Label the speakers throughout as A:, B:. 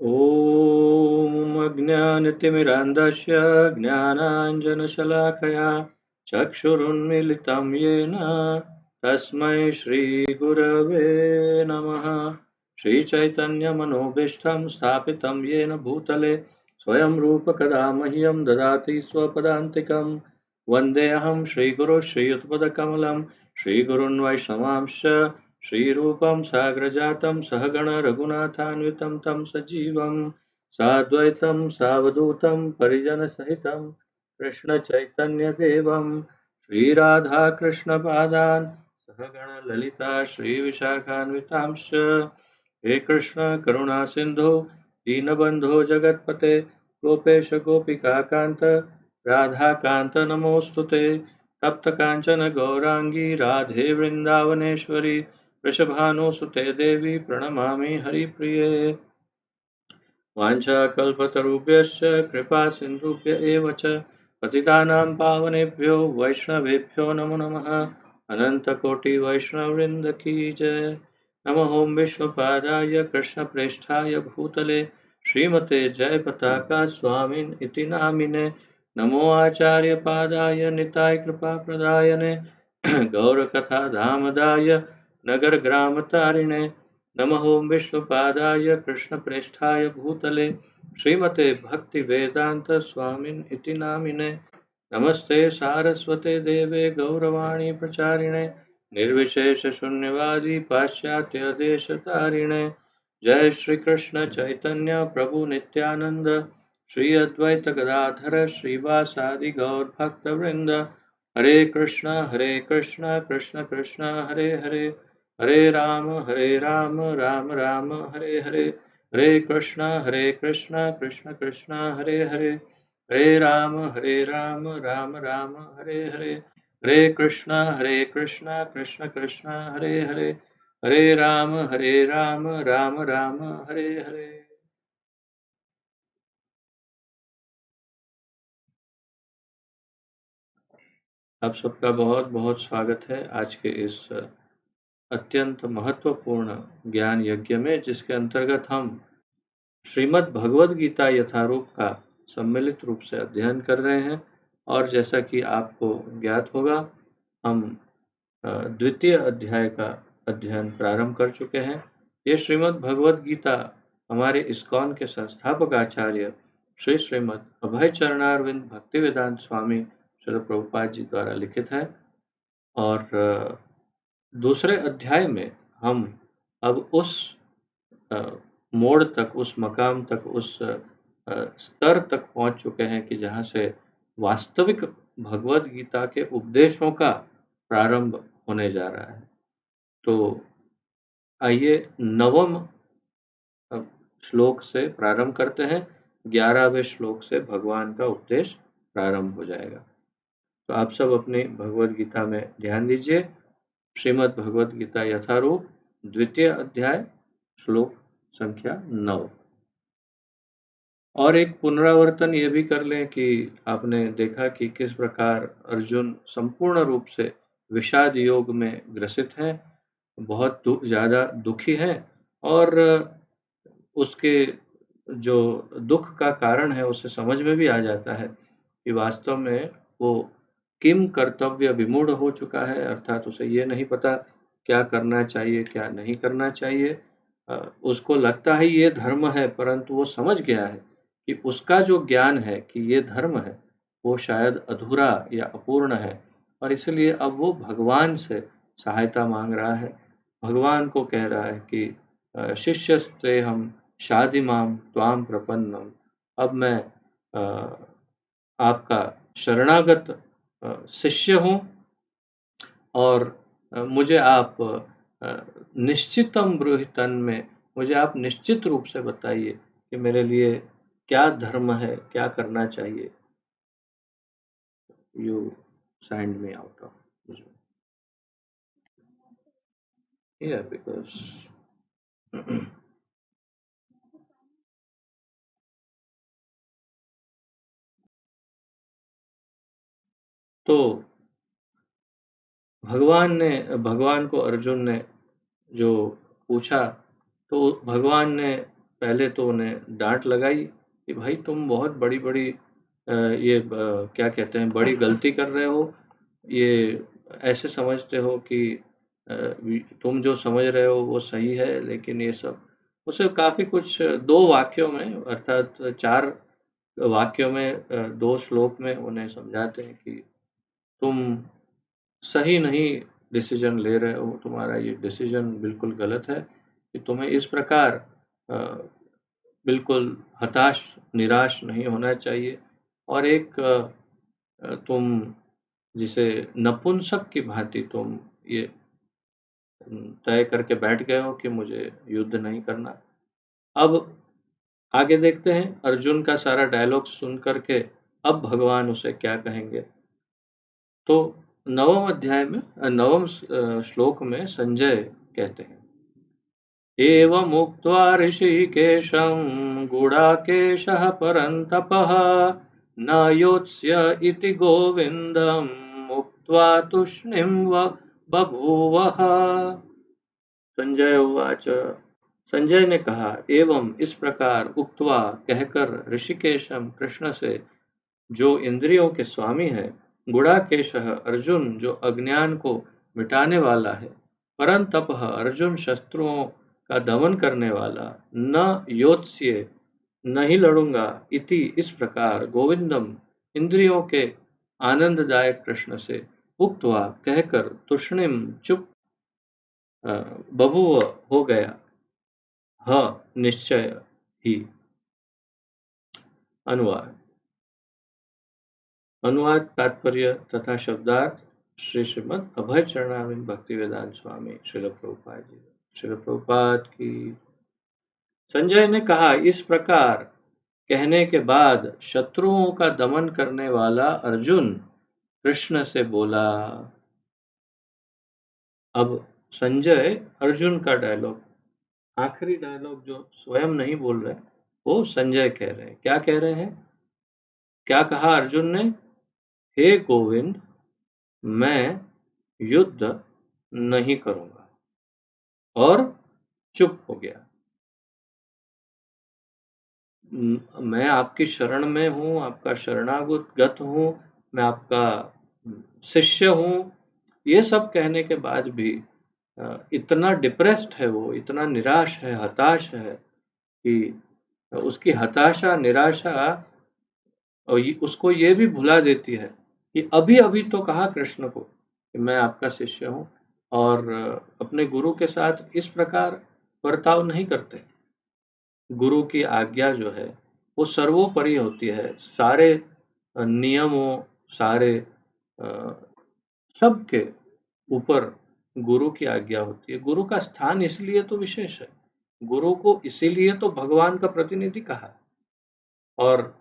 A: ॐ अज्ञानतिमिरान्धस्य ज्ञानाञ्जनशलाकया चक्षुरुन्मीलितं येन तस्मै श्रीगुरवे नमः। श्रीचैतन्यमनोभीष्टं स्थापितं येन भूतले स्वयं रूप कदा मह्यं ददाति स्वपदान्तिकं। वन्देऽहं श्रीगुरुं श्रीयुतपदकमलं श्रीगुरून् वैष्णवांश्च श्रीरूपं साग्रजातं सहगण रघुनाथान्वितं तं सजीवं साद्वैतं सावधूतं परिजनसहितं कृष्णचैतन्यदेवं श्रीराधाकृष्णपादान् सहगण ललिता श्रीविशाखान्वितांश्च। हे कृष्ण करुणा सिन्धो दीनबन्धो जगत्पते गोपेश गोपिकान्त राधाकान्त नमोऽस्तुते। तप्त कांचन गौरांगी राधे वृंदावनेश्वरी वृषभानुसुते देवी प्रणमामि हरिप्रिये। वाञ्छाकल्पतरुभ्यश्च कृपा सिन्धुभ्य एव च पतितानां पावनेभ्यो वैष्णवेभ्यो नमो नमः। अनन्तकोटि वैष्णववृन्द की जय। नमः ओं विष्णुपादाय कृष्णप्रेष्ठाय भूतले श्रीमते जयपताका स्वामिन् इति नामिने। नमो आचार्यपादाय निताय कृपाप्रदायने गौरकथाधामदाय नगरग्रामतारिणे। नमः ओं विष्णुपादाय कृष्णप्रेष्ठाय भूतले श्रीमते भक्तिवेदांत स्वामिन् इति नामिने। नमस्ते सारस्वते देवे गौरवाणी प्रचारिणे निर्विशेष शून्यवादी पाश्चात्य देशतारिणे। जय श्री कृष्ण चैतन्य प्रभु नित्यानंद श्री अद्वैत गदाधर श्रीवासादि गौर भक्त वृंद। हरे कृष्ण कृष्ण कृष्ण हरे हरे हरे राम राम राम हरे हरे। हरे कृष्ण कृष्ण कृष्ण हरे हरे हरे राम राम राम हरे हरे। हरे कृष्ण कृष्ण कृष्ण हरे हरे हरे राम राम राम हरे हरे। आप सबका बहुत बहुत स्वागत है आज के इस अत्यंत महत्वपूर्ण ज्ञान यज्ञ में, जिसके अंतर्गत हम श्रीमद् भगवद गीता यथारूप का सम्मिलित रूप से अध्ययन कर रहे हैं। और जैसा कि आपको ज्ञात होगा, हम द्वितीय अध्याय का अध्ययन प्रारंभ कर चुके हैं। ये श्रीमद् भगवद गीता हमारे इस्कॉन के संस्थापक आचार्य श्री श्रीमद् अभय चरणारविंद भक्तिवेदांत स्वामी श्री प्रभुपाद जी द्वारा लिखित है। और दूसरे अध्याय में हम अब उस मोड़ तक, उस मकाम तक, उस स्तर तक पहुंच चुके हैं कि जहां से वास्तविक भगवद गीता के उपदेशों का प्रारंभ होने जा रहा है। तो आइए नवम श्लोक से प्रारंभ करते हैं। 11वें श्लोक से भगवान का उपदेश प्रारंभ हो जाएगा। तो आप सब अपनी भगवद गीता में ध्यान दीजिए। श्रीमद् भगवद गीता यथारूप द्वितीय अध्याय श्लोक संख्या 9। और एक पुनरावर्तन ये भी कर लें कि आपने देखा कि किस प्रकार अर्जुन संपूर्ण रूप से विषाद योग में ग्रसित हैं, बहुत ज़्यादा दुखी हैं। और उसके जो दुख का कारण है उसे समझ में भी आ जाता है कि वास्तव में वो किम कर्तव्य विमूढ़ हो चुका है, अर्थात उसे ये नहीं पता क्या करना चाहिए क्या नहीं करना चाहिए। उसको लगता है ये धर्म है, परंतु वो समझ गया है कि उसका जो ज्ञान है कि ये धर्म है वो शायद अधूरा या अपूर्ण है। और इसलिए अब वो भगवान से सहायता मांग रहा है, भगवान को कह रहा है कि शिष्यस्ते हम शादिमाम त्वाम प्रपन्नम। अब मैं आपका शरणागत शिष्य हूँ, और मुझे आप निश्चितम ब्रूहितन में मुझे आप निश्चित रूप से बताइए कि मेरे लिए क्या धर्म है, क्या करना चाहिए। You signed me out of because तो भगवान को अर्जुन ने जो पूछा, तो भगवान ने पहले तो उन्हें डांट लगाई कि भाई तुम बहुत बड़ी बड़ी ये क्या कहते हैं, बड़ी गलती कर रहे हो। ये ऐसे समझते हो कि तुम जो समझ रहे हो वो सही है, लेकिन ये सब उसे काफ़ी कुछ 2 वाक्यों में, अर्थात 4 वाक्यों में, 2 श्लोक में उन्हें समझाते हैं कि तुम सही नहीं डिसीजन ले रहे हो, तुम्हारा ये डिसीजन बिल्कुल गलत है, कि तुम्हें इस प्रकार अ, बिल्कुल हताश, निराश नहीं होना चाहिए। और एक तुम जिसे नपुंसक की भांति तुम ये तय करके बैठ गए हो कि मुझे युद्ध नहीं करना। अब आगे देखते हैं अर्जुन का सारा डायलॉग सुन करके अब भगवान उसे क्या कहेंगे। तो नवम अध्याय में नवम श्लोक में संजय कहते हैं, एवमुक्त्वा ऋषिकेशं गुडाकेशः परन्तपः न योत्स्य इति गोविन्दम् उक्त्वा तूष्णीं बभूवः। संजय उवाच, संजय ने कहा, एवं इस प्रकार उक्त्वा कहकर ऋषिकेशम कृष्ण से, जो इंद्रियों के स्वामी है, गुडाकेशः अर्जुन जो अज्ञान को मिटाने वाला है, परंतपः अर्जुन शत्रुओं का दमन करने वाला, न योत्स्य नहीं लड़ूंगा, इति इस प्रकार गोविंदम इंद्रियों के आनंददायक कृष्ण से, उक्त्वा कहकर, तूष्णीम चुप, बभूव हो गया, निश्चय ही। अनुवाद अनुवाद तात्पर्य तथा शब्दार्थ श्री श्रीमद् अभय चरणारविंद भक्ति वेदांत स्वामी श्रील प्रभुपाद जी। श्रील प्रभुपाद की। संजय ने कहा, इस प्रकार कहने के बाद शत्रुओं का दमन करने वाला अर्जुन कृष्ण से बोला। अब संजय अर्जुन का डायलॉग, आखिरी डायलॉग जो स्वयं नहीं बोल रहे, वो संजय कह रहे हैं। क्या कह रहे हैं? क्या कहा अर्जुन ने? हे गोविंद, मैं युद्ध नहीं करूंगा, और चुप हो गया। मैं आपकी शरण में हूं, आपका शरणागत हूं, मैं आपका शिष्य हूं। ये सब कहने के बाद भी इतना डिप्रेस्ड है वो, इतना निराश है, हताश है कि उसकी हताशा, निराशा और उसको ये भी भुला देती है कि अभी अभी तो कहा कृष्ण को कि मैं आपका शिष्य हूं, और अपने गुरु के साथ इस प्रकार बर्ताव नहीं करते। गुरु की आज्ञा जो है वो सर्वोपरि होती है, सारे नियमों, सारे सबके ऊपर गुरु की आज्ञा होती है। गुरु का स्थान इसलिए तो विशेष है, गुरु को इसीलिए तो भगवान का प्रतिनिधि कहा। और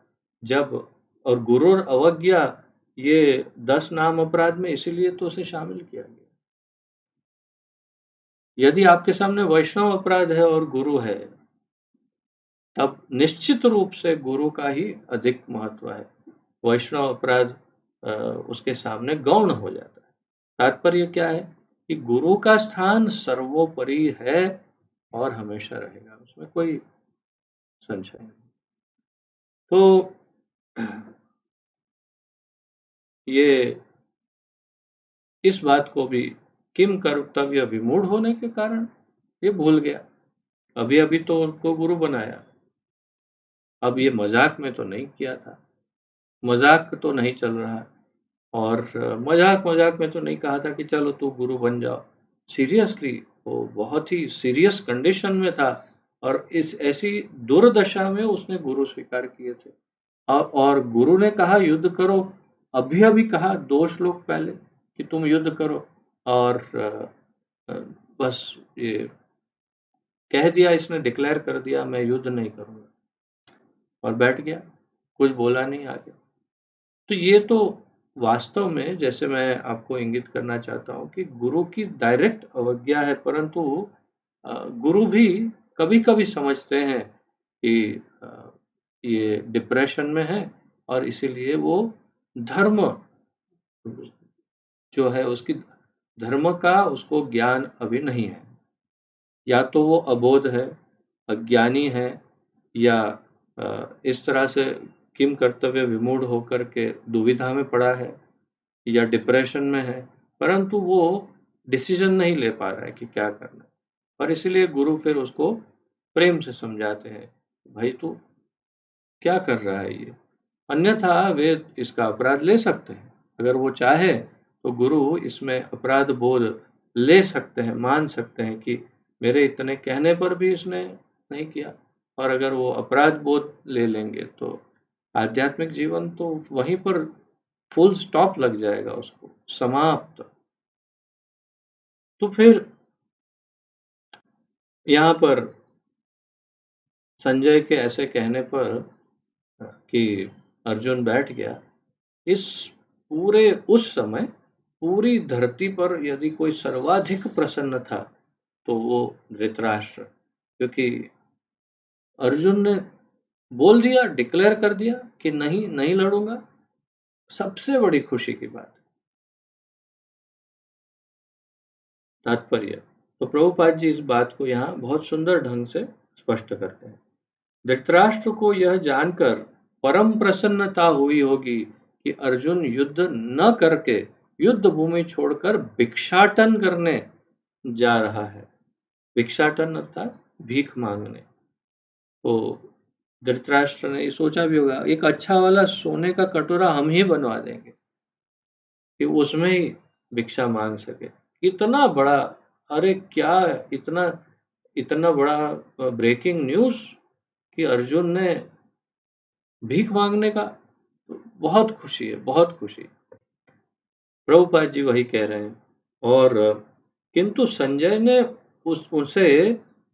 A: जब और गुरु और अवज्ञा, ये 10 नाम अपराध में इसीलिए तो उसे शामिल किया गया। यदि आपके सामने वैष्णव अपराध है और गुरु है, तब निश्चित रूप से गुरु का ही अधिक महत्व है। वैष्णव अपराध उसके सामने गौण हो जाता है। तात्पर्य क्या है कि गुरु का स्थान सर्वोपरि है और हमेशा रहेगा, उसमें कोई संशय नहीं। तो ये इस बात को भी किम कर्तव्य विमूढ़ होने के कारण ये भूल गया। अभी अभी तो उनको गुरु बनाया, अब ये मजाक में तो नहीं किया था, मजाक तो नहीं चल रहा, और मजाक मजाक में तो नहीं कहा था कि चलो तू गुरु बन जाओ। सीरियसली वो बहुत ही सीरियस कंडीशन में था, और इस ऐसी दुर्दशा में उसने गुरु स्वीकार किए थे। और गुरु ने कहा युद्ध करो, अभी अभी कहा 2 श्लोक पहले कि तुम युद्ध करो, और बस ये कह दिया, इसने डिक्लेयर कर दिया मैं युद्ध नहीं करूंगा, और बैठ गया, कुछ बोला नहीं आगे। तो ये तो वास्तव में, जैसे मैं आपको इंगित करना चाहता हूं कि गुरु की डायरेक्ट अवज्ञा है, परंतु गुरु भी कभी कभी समझते हैं कि ये डिप्रेशन में है, और इसीलिए वो धर्म जो है, उसकी धर्म का उसको ज्ञान अभी नहीं है। या तो वो अबोध है, अज्ञानी है, या इस तरह से किम कर्तव्य विमूढ़ होकर के दुविधा में पड़ा है या डिप्रेशन में है, परंतु वो डिसीजन नहीं ले पा रहा है कि क्या करना है। और इसीलिए गुरु फिर उसको प्रेम से समझाते हैं, भाई तू क्या कर रहा है ये। अन्यथा वे इसका अपराध ले सकते हैं, अगर वो चाहे तो गुरु इसमें अपराध बोध ले सकते हैं, मान सकते हैं कि मेरे इतने कहने पर भी इसने नहीं किया। और अगर वो अपराध बोध ले लेंगे तो आध्यात्मिक जीवन तो वहीं पर फुल स्टॉप लग जाएगा, उसको समाप्त। तो फिर यहाँ पर संजय के ऐसे कहने पर कि अर्जुन बैठ गया, इस पूरे उस समय पूरी धरती पर यदि कोई सर्वाधिक प्रसन्न था तो वो धृतराष्ट्र, क्योंकि अर्जुन ने बोल दिया, डिक्लेयर कर दिया कि नहीं नहीं लड़ूंगा। सबसे बड़ी खुशी की बात। तात्पर्य, तो प्रभुपाद जी इस बात को यहाँ बहुत सुंदर ढंग से स्पष्ट करते हैं। धृतराष्ट्र को यह जानकर परम प्रसन्नता हुई होगी कि अर्जुन युद्ध न करके युद्ध भूमि छोड़कर भिक्षाटन करने जा रहा है। भिक्षाटन अर्थात भीख मांगने। तो धृतराष्ट्र ने सोचा भी होगा, एक अच्छा वाला सोने का कटोरा हम ही बनवा देंगे कि उसमें ही भिक्षा मांग सके। इतना बड़ा, अरे क्या, इतना इतना बड़ा ब्रेकिंग न्यूज कि अर्जुन ने भीख मांगने का। बहुत खुशी है, बहुत खुशी। प्रभुपाद जी वही कह रहे हैं। और किंतु संजय ने उसे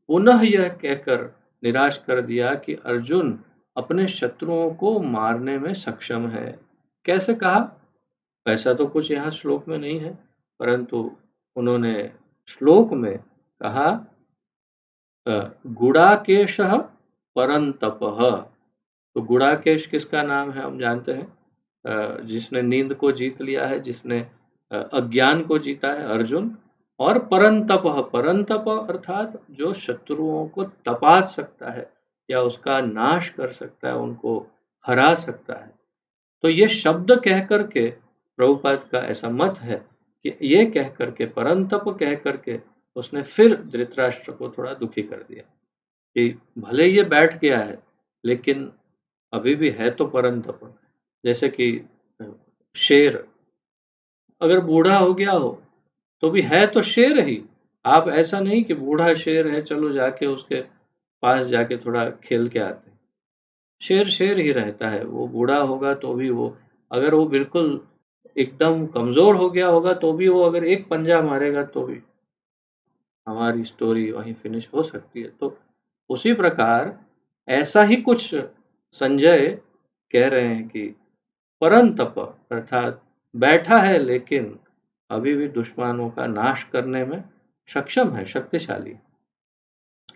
A: पुनः यह कहकर निराश कर दिया कि अर्जुन अपने शत्रुओं को मारने में सक्षम है। कैसे कहा? ऐसा तो कुछ यहाँ श्लोक में नहीं है, परंतु उन्होंने श्लोक में कहा गुड़ाकेशः परंतपः। तो गुड़ाकेश किसका नाम है हम जानते हैं, जिसने नींद को जीत लिया है, जिसने अज्ञान को जीता है, अर्जुन। और परंतपः, परंतप अर्थात जो शत्रुओं को तपा सकता है या उसका नाश कर सकता है, उनको हरा सकता है। तो ये शब्द कह करके प्रभुपाद का ऐसा मत है कि ये कह करके, परंतप कह करके उसने फिर धृतराष्ट्र को थोड़ा दुखी कर दिया कि भले ये बैठ गया है लेकिन अभी भी है तो परंतप। जैसे कि शेर अगर बूढ़ा हो गया हो तो भी है तो शेर ही। आप ऐसा नहीं कि बूढ़ा शेर है चलो जाके उसके पास जाके थोड़ा खेल के आते हैं। शेर शेर ही रहता है, वो बूढ़ा होगा तो भी वो, अगर वो बिल्कुल एकदम कमजोर हो गया होगा तो भी वो अगर एक पंजा मारेगा तो भी हमारी स्टोरी वहीं फिनिश हो सकती है। तो उसी प्रकार ऐसा ही कुछ संजय कह रहे हैं कि परंतप अर्थात बैठा है लेकिन अभी भी दुश्मनों का नाश करने में सक्षम है, शक्तिशाली,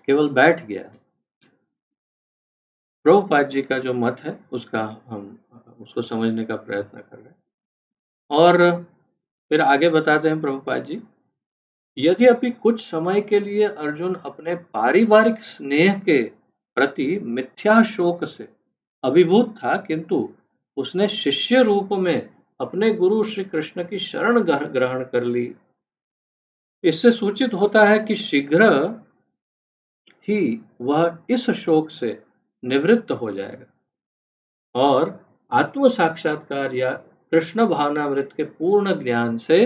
A: केवल बैठ गया है। प्रभुपाद जी का जो मत है उसका हम उसको समझने का प्रयत्न कर रहे हैं। और फिर आगे बताते हैं प्रभुपाद जी, यद्यपि कुछ समय के लिए अर्जुन अपने पारिवारिक स्नेह के प्रति मिथ्या शोक से अभिभूत था, किंतु उसने शिष्य रूप में अपने गुरु श्री कृष्ण की शरण ग्रहण कर ली। इससे सूचित होता है कि शीघ्र ही वह इस शोक से निवृत्त हो जाएगा और आत्म साक्षात्कार या कृष्ण भावनामृत के पूर्ण ज्ञान से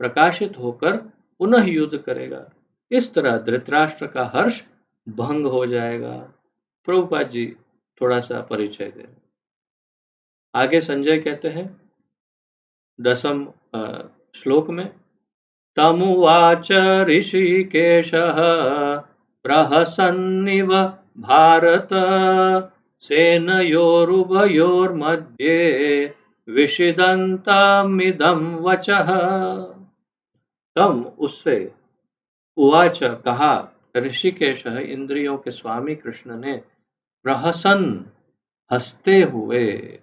A: प्रकाशित होकर पुनः युद्ध करेगा। इस तरह धृतराष्ट्र का हर्ष भंग हो जाएगा। प्रभुपाद जी थोड़ा सा परिचय दें। आगे संजय कहते हैं 10वें श्लोक में, तमुवाच ऋषिकेशः प्रहसन्निव भारत सेनयोरुभयोर्मध्ये विषिदन्तमिदं वचः। तम उससे, उवाच कहा, ऋषिकेशः इंद्रियों के स्वामी कृष्ण ने, प्रहसन हंसते हुए।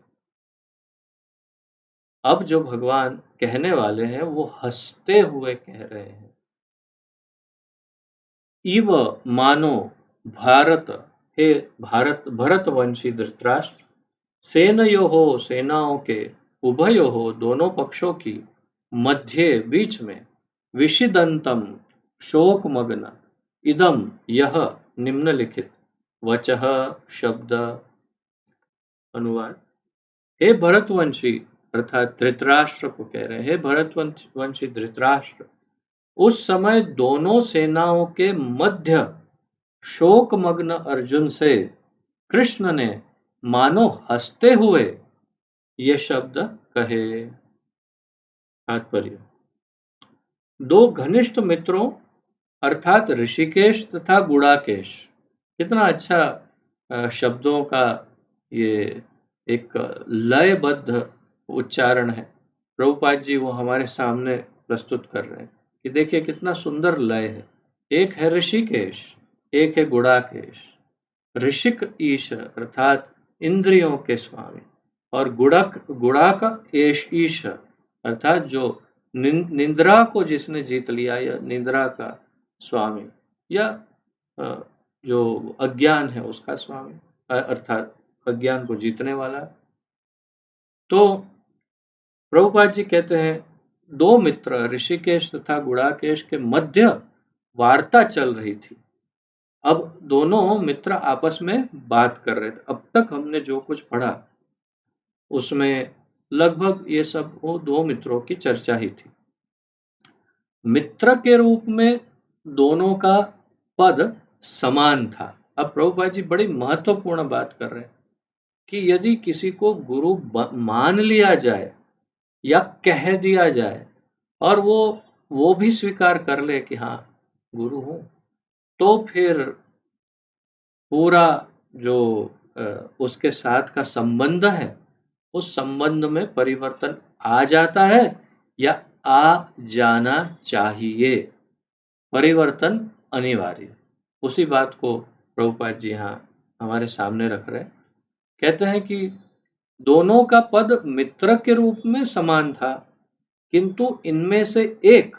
A: अब जो भगवान कहने वाले हैं वो हंसते हुए कह रहे हैं। इव मानो भारत, हे भरतवंशी धृतराष्ट्र, सेनयोः सेनाओं के उभयोः दोनों पक्षों की मध्य बीच में विषिदंतम शोकमग्न इदम यह निम्नलिखित वचः शब्द। अनुवाद। हे भरतवंशी अर्थात धृतराष्ट्र को कह रहे हैं, हे भरतवंशी धृतराष्ट्र, उस समय दोनों सेनाओं के मध्य शोकमग्न अर्जुन से कृष्ण ने मानो हंसते हुए ये शब्द कहे। तात्पर्य। दो घनिष्ठ मित्रों अर्थात ऋषिकेश तथा गुड़ाकेश, कितना अच्छा शब्दों का ये एक लयबद्ध उच्चारण है। प्रभुपाद जी वो हमारे सामने प्रस्तुत कर रहे हैं कि देखिए कितना सुंदर लय है। एक है ऋषिकेश, एक है गुड़ाकेश। ऋषिक ईश अर्थात इंद्रियों के स्वामी, और गुड़ाक ईश अर्थात जो निंद्रा को जिसने जीत लिया, या निंद्रा का स्वामी, या जो अज्ञान है उसका स्वामी, अर्थात अज्ञान को जीतने वाला। तो प्रभुपाद जी कहते हैं दो मित्र ऋषिकेश तथा गुड़ाकेश के मध्य वार्ता चल रही थी। अब दोनों मित्र आपस में बात कर रहे थे। अब तक हमने जो कुछ पढ़ा उसमें लगभग ये सब वो दो मित्रों की चर्चा ही थी। मित्र के रूप में दोनों का पद समान था। अब प्रभुपाद जी बड़ी महत्वपूर्ण बात कर रहे हैं कि यदि किसी को गुरु मान लिया जाए या कह दिया जाए और वो भी स्वीकार कर ले कि हाँ गुरु हूं, तो फिर पूरा जो उसके साथ का संबंध है उस संबंध में परिवर्तन आ जाता है या आ जाना चाहिए। परिवर्तन अनिवार्य। उसी बात को प्रभुपाद जी यहाँ हमारे सामने रख रहे हैं। कहते हैं कि दोनों का पद मित्र के रूप में समान था, किंतु इनमें से एक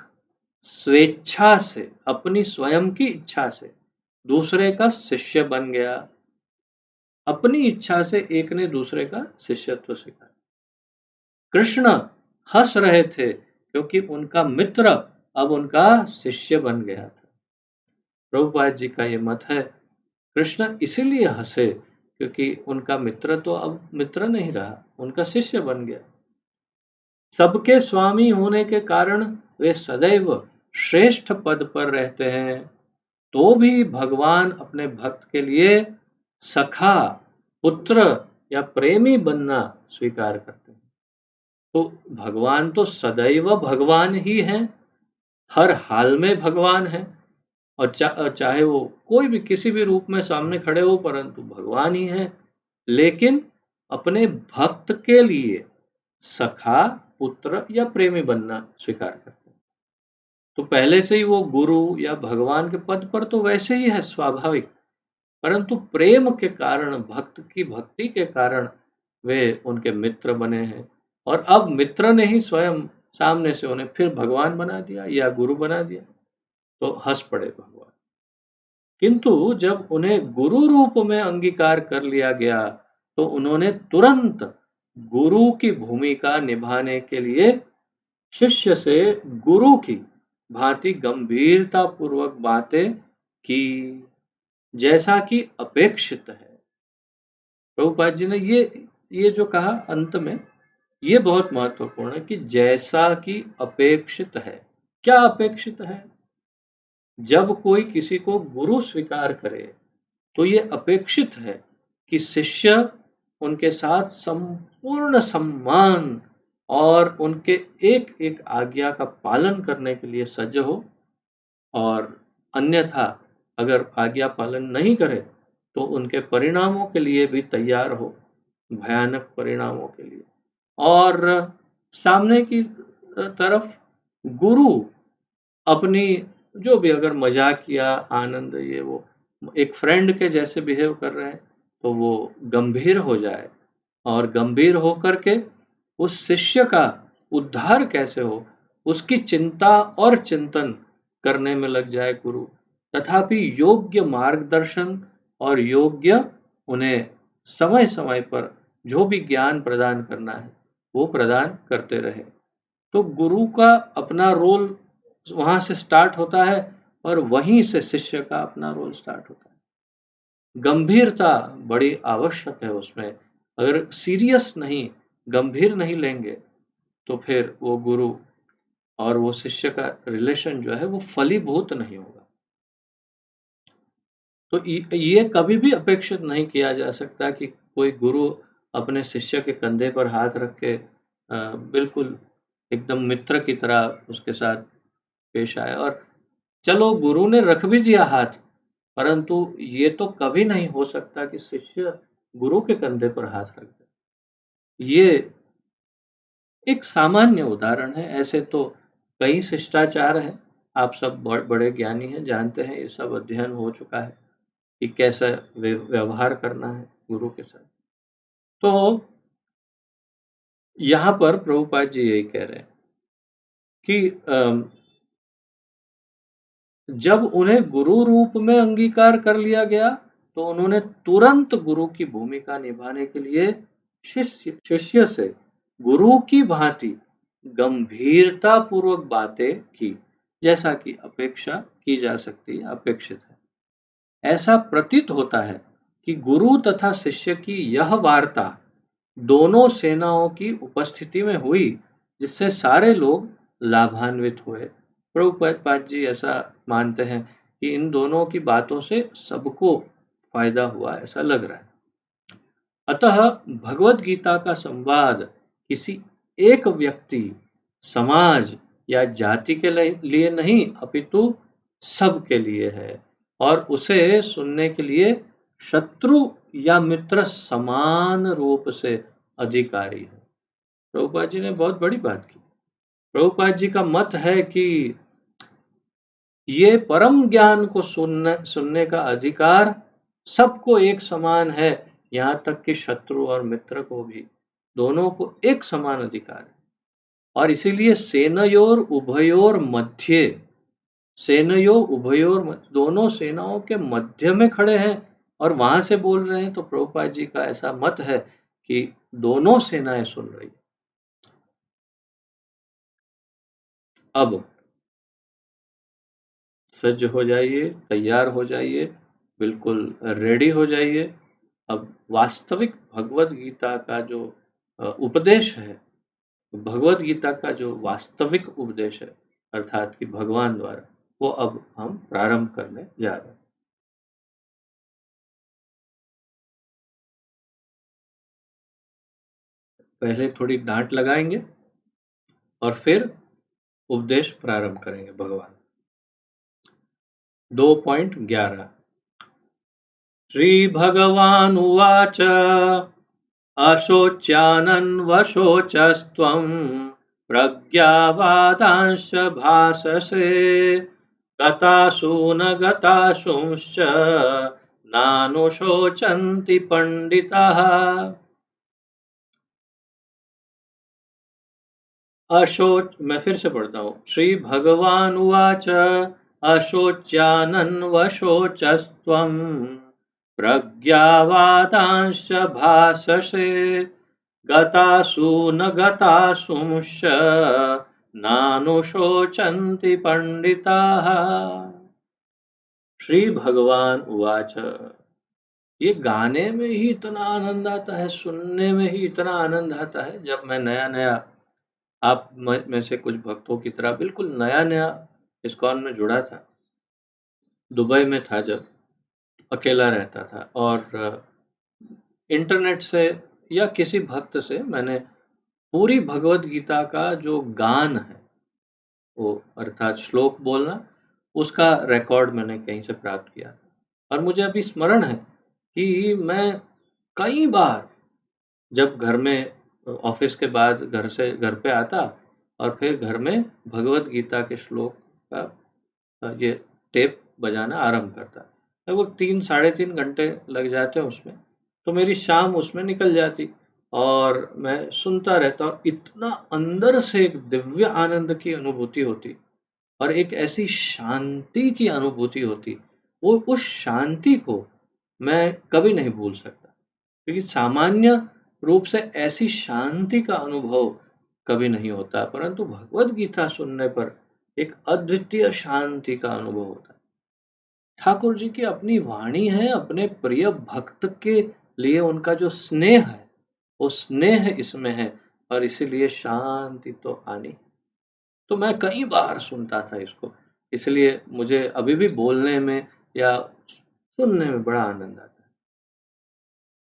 A: स्वेच्छा से, अपनी स्वयं की इच्छा से दूसरे का शिष्य बन गया। अपनी इच्छा से एक ने दूसरे का शिष्यत्व स्वीकार। कृष्ण हंस रहे थे क्योंकि उनका मित्र अब उनका शिष्य बन गया था। प्रभुपाद जी का ये मत है, कृष्ण इसीलिए हंसे क्योंकि उनका मित्र तो अब मित्र नहीं रहा, उनका शिष्य बन गया। सबके स्वामी होने के कारण वे सदैव श्रेष्ठ पद पर रहते हैं, तो भी भगवान अपने भक्त के लिए सखा, पुत्र या प्रेमी बनना स्वीकार करते हैं। तो भगवान तो सदैव भगवान ही हैं, हर हाल में भगवान है, और चाहे वो कोई भी किसी भी रूप में सामने खड़े हो, परंतु भगवान ही है। लेकिन अपने भक्त के लिए सखा, पुत्र या प्रेमी बनना स्वीकार करते हैं। तो पहले से ही वो गुरु या भगवान के पद पर तो वैसे ही है स्वाभाविक, परंतु प्रेम के कारण, भक्त की भक्ति के कारण वे उनके मित्र बने हैं। और अब मित्र ने ही स्वयं सामने से उन्हें फिर भगवान बना दिया या गुरु बना दिया, तो हंस पड़े भगवान। किंतु जब उन्हें गुरु रूप में अंगीकार कर लिया गया तो उन्होंने तुरंत गुरु की भूमिका निभाने के लिए शिष्य से गुरु की भांति गंभीरता पूर्वक बातें की, जैसा कि अपेक्षित है। प्रभुपाद जी ने ये जो कहा अंत में, ये बहुत महत्वपूर्ण है कि जैसा कि अपेक्षित है। क्या अपेक्षित है? जब कोई किसी को गुरु स्वीकार करे तो ये अपेक्षित है कि शिष्य उनके साथ संपूर्ण सम्मान और उनके एक एक आज्ञा का पालन करने के लिए सज्ज हो, और अन्यथा अगर आज्ञा पालन नहीं करे तो उनके परिणामों के लिए भी तैयार हो, भयानक परिणामों के लिए। और सामने की तरफ गुरु अपनी जो भी अगर मजाक या आनंद, ये वो एक फ्रेंड के जैसे बिहेव कर रहे हैं, तो वो गंभीर हो जाए, और गंभीर होकर के उस शिष्य का उद्धार कैसे हो उसकी चिंता और चिंतन करने में लग जाए गुरु। तथापि योग्य मार्गदर्शन और योग्य उन्हें समय समय पर जो भी ज्ञान प्रदान करना है वो प्रदान करते रहे। तो गुरु का अपना रोल वहां से स्टार्ट होता है और वहीं से शिष्य का अपना रोल स्टार्ट होता है। गंभीरता बड़ी आवश्यक है उसमें। अगर सीरियस नहीं, गंभीर नहीं लेंगे तो फिर वो गुरु और वो शिष्य का रिलेशन जो है वो फलीभूत नहीं होगा। तो ये कभी भी अपेक्षित नहीं किया जा सकता कि कोई गुरु अपने शिष्य के कंधे पर हाथ रख के बिल्कुल एकदम मित्र की तरह उसके साथ पेश आए। और चलो गुरु ने रख भी दिया हाथ, परंतु ये तो कभी नहीं हो सकता कि शिष्य गुरु के कंधे पर हाथ रख दे। ये एक सामान्य उदाहरण है। ऐसे तो कई शिष्टाचार हैं, आप सब बड़े ज्ञानी हैं, जानते हैं, ये सब अध्ययन हो चुका है कि कैसा व्यवहार करना है गुरु के साथ। तो यहाँ पर प्रभुपाद जी यही कह रहे हैं कि जब उन्हें गुरु रूप में अंगीकार कर लिया गया तो उन्होंने तुरंत गुरु की भूमिका निभाने के लिए शिष्य से गुरु की भांति गंभीरता पूर्वक बातें की, जैसा कि अपेक्षा की जा सकती है, अपेक्षित है। ऐसा प्रतीत होता है कि गुरु तथा शिष्य की यह वार्ता दोनों सेनाओं की उपस्थिति में हुई, जिससे सारे लोग लाभान्वित हुए। प्रभुपाद जी ऐसा मानते हैं कि इन दोनों की बातों से सबको फायदा हुआ, ऐसा लग रहा है। अतः भगवत गीता का संवाद किसी एक व्यक्ति, समाज या जाति के लिए नहीं, अपितु सबके लिए है और उसे सुनने के लिए शत्रु या मित्र समान रूप से अधिकारी है। प्रभुपाद जी ने बहुत बड़ी बात की। प्रभुपाद जी का मत है कि ये परम ज्ञान को सुनने का अधिकार सबको एक समान है, यहाँ तक कि शत्रु और मित्र को भी, दोनों को एक समान अधिकार है। और इसीलिए सेनयोर उभयोर मध्य, दोनों सेनाओं के मध्य में खड़े हैं और वहां से बोल रहे हैं। तो प्रभुपाद जी का ऐसा मत है कि दोनों सेनाएं सुन रही। अब सज्ज हो जाइए, तैयार हो जाइए, बिल्कुल रेडी हो जाइए। अब वास्तविक भगवत गीता का जो उपदेश है, भगवत गीता का जो वास्तविक उपदेश है, अर्थात कि भगवान द्वारा, वो अब हम प्रारंभ करने जा रहे हैं। पहले थोड़ी डांट लगाएंगे और फिर उपदेश प्रारंभ करेंगे भगवान। 2.11 श्री भगवानुवाच अशोच्यानन्वशोचस्त्वं प्रज्ञावादांश्च भाषसे गतासु न गतासूंश्च नानुशोचन्ति पंडिताः। मैं फिर से पढ़ता हूँ। श्री भगवान उवाच अशोच्यानन्वशोचस्त्वं प्रज्ञावादांश्च भाषसे गतासु न गतासूंश्च नानुशोचन्ति पंडिताः। श्री भगवान उवाच, ये गाने में ही इतना आनंद आता है, सुनने में ही इतना आनंद आता है। जब मैं नया नया, आप में से कुछ भक्तों की तरह बिल्कुल नया नया इस्कॉन में जुड़ा था, दुबई में था, जब अकेला रहता था, और इंटरनेट से या किसी भक्त से मैंने पूरी भगवत गीता का जो गान है, वो अर्थात श्लोक बोलना, उसका रिकॉर्ड मैंने कहीं से प्राप्त किया। और मुझे अभी स्मरण है कि मैं कई बार जब घर में, ऑफिस के बाद घर पे आता और फिर घर में भगवत गीता के श्लोक का ये टेप बजाना आरंभ करता। लगभग 3-3.5 घंटे लग जाते उसमें, तो मेरी शाम उसमें निकल जाती और मैं सुनता रहता और इतना अंदर से एक दिव्य आनंद की अनुभूति होती और एक ऐसी शांति की अनुभूति होती। वो उस शांति को मैं कभी नहीं भूल सकता, क्योंकि सामान्य रूप से ऐसी शांति का अनुभव कभी नहीं होता, परंतु भगवत गीता सुनने पर एक अद्वितीय शांति का अनुभव होता है। ठाकुर जी की अपनी वाणी है, अपने प्रिय भक्त के लिए उनका जो स्नेह है, वो स्नेह इसमें है, और इसीलिए शांति तो आनी। तो मैं कई बार सुनता था इसको, इसलिए मुझे अभी भी बोलने में या सुनने में बड़ा आनंद आता है।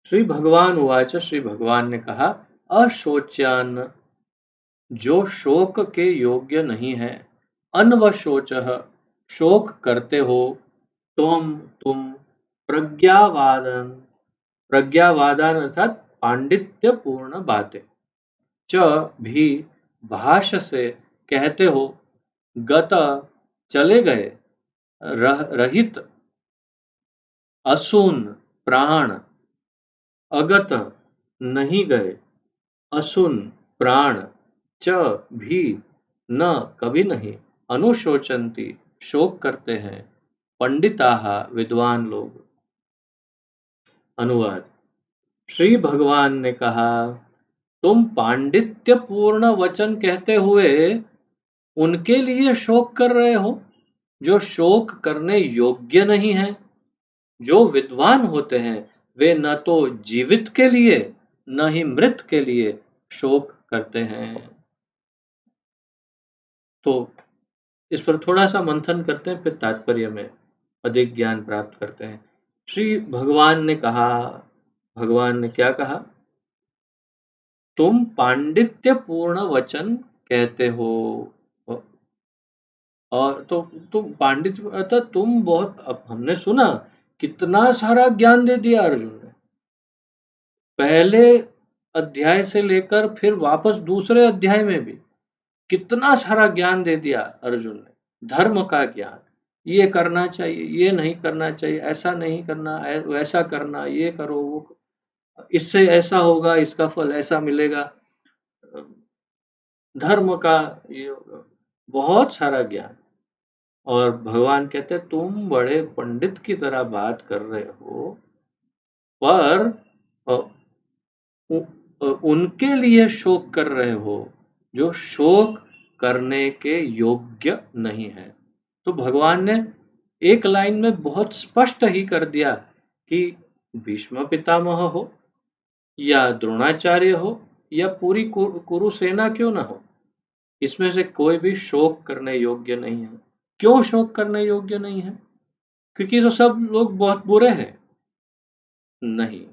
A: श्री भगवान उवाच, श्री भगवान ने कहा, अशोच्यान, जो शोक के योग्य नहीं है, अनवशोचः, शोक करते हो, तुम प्रज्ञावादन, प्रज्ञावादान अर्थात पांडित्य पूर्ण बातें, च भी, भाष्य से कहते हो, गत, चले गए, रहित, असून, प्राण, अगत, नहीं गए, असुन, प्राण, च भी, न, कभी नहीं, अनुशोचंती, शोक करते हैं, पंडिताः, विद्वान लोग। अनुवाद। श्री भगवान ने कहा, तुम पांडित्य पूर्ण वचन कहते हुए उनके लिए शोक कर रहे हो जो शोक करने योग्य नहीं है। जो विद्वान होते हैं वे न तो जीवित के लिए न ही मृत के लिए शोक करते हैं। तो इस पर थोड़ा सा मंथन करते हैं, फिर तात्पर्य में अधिक ज्ञान प्राप्त करते हैं। श्री भगवान ने कहा, भगवान ने क्या कहा? तुम पांडित्य पूर्ण वचन कहते हो, और तो तुम पांडित्य अर्थात तुम बहुत, अब हमने सुना कितना सारा ज्ञान दे दिया अर्जुन ने, पहले अध्याय से लेकर फिर वापस दूसरे अध्याय में भी कितना सारा ज्ञान दे दिया अर्जुन ने। धर्म का ज्ञान, ये करना चाहिए, ये नहीं करना चाहिए, ऐसा नहीं करना, वैसा करना, ये करो, वो इससे ऐसा होगा, इसका फल ऐसा मिलेगा, धर्म का ये बहुत सारा ज्ञान। और भगवान कहते हैं तुम बड़े पंडित की तरह बात कर रहे हो, पर उनके लिए शोक कर रहे हो जो शोक करने के योग्य नहीं है। तो भगवान ने एक लाइन में बहुत स्पष्ट ही कर दिया कि भीष्म पितामह हो या द्रोणाचार्य हो या पूरी कुरुसेना क्यों ना हो, इसमें से कोई भी शोक करने योग्य नहीं है। क्यों शोक करने योग्य नहीं है? क्योंकि तो सब लोग बहुत बुरे हैं? नहीं,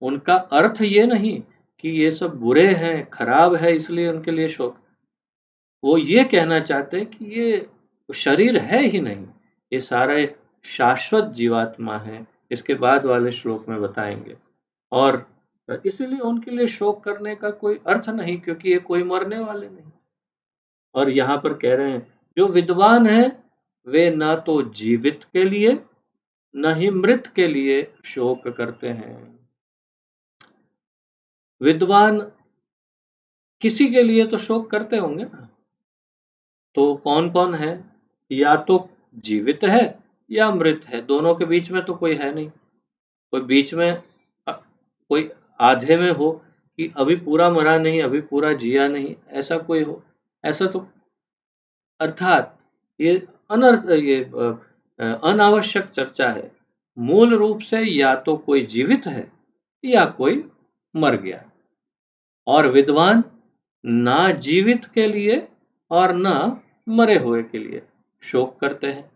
A: उनका अर्थ ये नहीं कि ये सब बुरे हैं, खराब है, इसलिए उनके लिए शोक। वो ये कहना चाहते हैं कि ये शरीर है ही नहीं, ये सारे शाश्वत जीवात्मा है। इसके बाद वाले श्लोक में बताएंगे। और इसीलिए उनके लिए शोक करने का कोई अर्थ नहीं, क्योंकि ये कोई मरने वाले नहीं। और यहाँ पर कह रहे हैं जो विद्वान है वे न तो जीवित के लिए न ही मृत के लिए शोक करते हैं। विद्वान किसी के लिए तो शोक करते होंगे ना, तो कौन कौन है? या तो जीवित है या मृत है, दोनों के बीच में तो कोई है नहीं। कोई बीच में कोई आधे में हो कि अभी पूरा मरा नहीं, अभी पूरा जिया नहीं, ऐसा कोई हो, ऐसा तो, अर्थात ये अनर्थ, ये अनावश्यक चर्चा है। मूल रूप से या तो कोई जीवित है या कोई मर गया। और विद्वान ना जीवित के लिए और ना मरे हुए के लिए शोक करते हैं।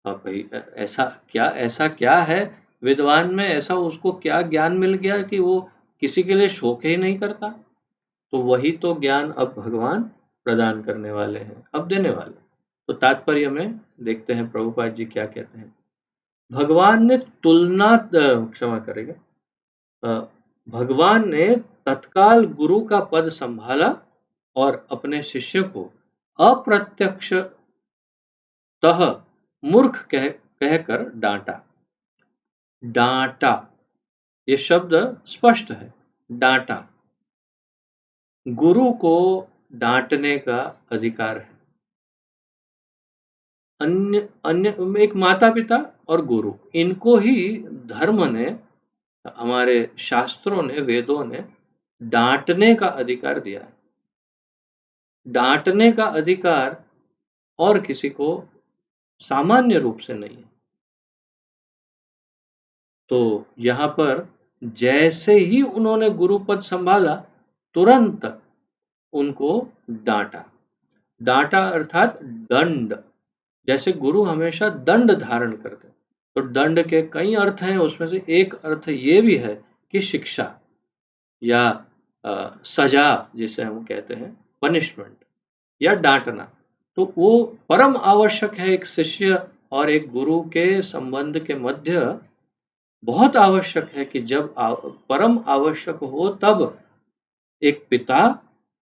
A: अब भाई ऐसा क्या है विद्वान में, ऐसा उसको क्या ज्ञान मिल गया कि वो किसी के लिए शोक ही नहीं करता? तो वही तो ज्ञान अब भगवान प्रदान करने वाले हैं, अब देने वाले। तो तात्पर्य में देखते हैं प्रभुपाद जी क्या कहते हैं। भगवान ने तुलना, क्षमा करेगा, भगवान ने तत्काल गुरु का पद संभाला और अपने शिष्य को अप्रत्यक्षतः मूर्ख कहकर डांटा। डांटा, ये शब्द स्पष्ट है, डांटा। गुरु को डांटने का अधिकार है। अन्य अन्य एक माता पिता और गुरु, इनको ही धर्म ने, हमारे शास्त्रों ने, वेदों ने डांटने का अधिकार दिया है। डांटने का अधिकार और किसी को सामान्य रूप से नहीं है। तो यहाँ पर जैसे ही उन्होंने गुरु पद संभाला, तुरंत उनको डांटा। डांटा अर्थात दंड। जैसे गुरु हमेशा दंड धारण करते, तो दंड के कई अर्थ हैं, उसमें से एक अर्थ ये भी है कि शिक्षा या सजा, जिसे हम कहते हैं पनिशमेंट या डांटना। तो वो परम आवश्यक है एक शिष्य और एक गुरु के संबंध के मध्य। बहुत आवश्यक है कि जब परम आवश्यक हो तब एक पिता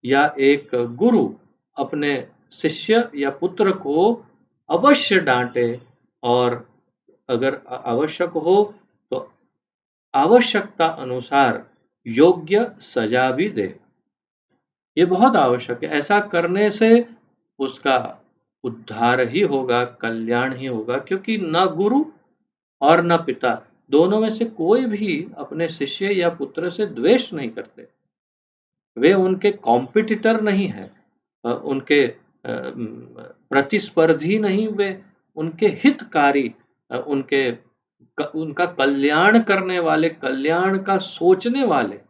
A: या एक गुरु अपने शिष्य या पुत्र को अवश्य डांटे, और अगर आवश्यक हो तो आवश्यकता अनुसार योग्य सजा भी दे। ये बहुत आवश्यक है। ऐसा करने से उसका उद्धार ही होगा, कल्याण ही होगा, क्योंकि न गुरु और न पिता, दोनों में से कोई भी अपने शिष्य या पुत्र से द्वेष नहीं करते। वे उनके कॉम्पिटिटर नहीं है, उनके प्रतिस्पर्धी नहीं, वे उनके हितकारी, उनका कल्याण करने वाले, कल्याण का सोचने वाले,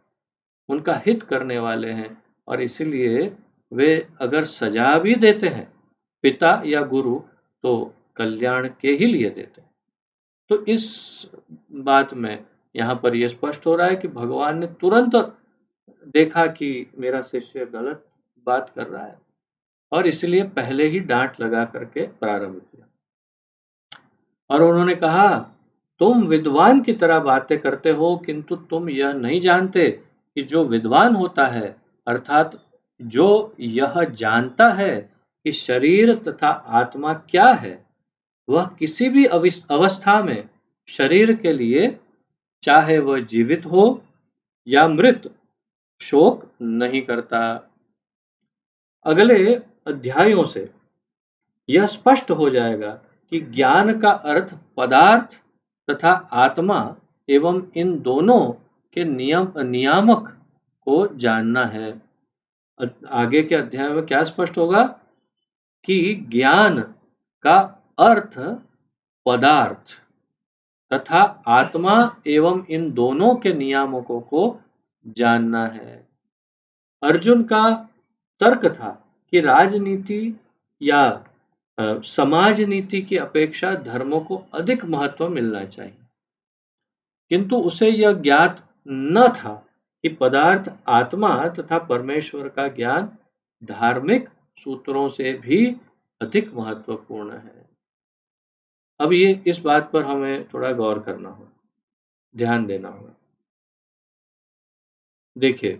A: उनका हित करने वाले हैं। और इसलिए वे अगर सजा भी देते हैं, पिता या गुरु, तो कल्याण के ही लिए देते हैं। तो इस बात में यहाँ पर यह स्पष्ट हो रहा है कि भगवान ने तुरंत देखा कि मेरा शिष्य गलत बात कर रहा है, और इसलिए पहले ही डांट लगा करके प्रारंभ किया। और उन्होंने कहा, तुम विद्वान की तरह बातें करते हो, किंतु तुम यह नहीं जानते कि जो विद्वान होता है, अर्थात जो यह जानता है कि शरीर तथा आत्मा क्या है, वह किसी भी अवस्था में शरीर के लिए, चाहे वह जीवित हो या मृत, शोक नहीं करता। अगले अध्यायों से यह स्पष्ट हो जाएगा कि ज्ञान का अर्थ पदार्थ तथा आत्मा एवं इन दोनों के नियामक को जानना है। आगे के अध्याय में क्या स्पष्ट होगा कि ज्ञान का अर्थ पदार्थ तथा आत्मा एवं इन दोनों के नियामकों को जानना है। अर्जुन का तर्क था कि राजनीति या समाज नीति की अपेक्षा धर्मों को अधिक महत्व मिलना चाहिए, किंतु उसे यह ज्ञात न था कि पदार्थ, आत्मा तथा परमेश्वर का ज्ञान धार्मिक सूत्रों से भी अधिक महत्वपूर्ण है। अब ये इस बात पर हमें थोड़ा गौर करना होगा, ध्यान देना होगा। देखिए,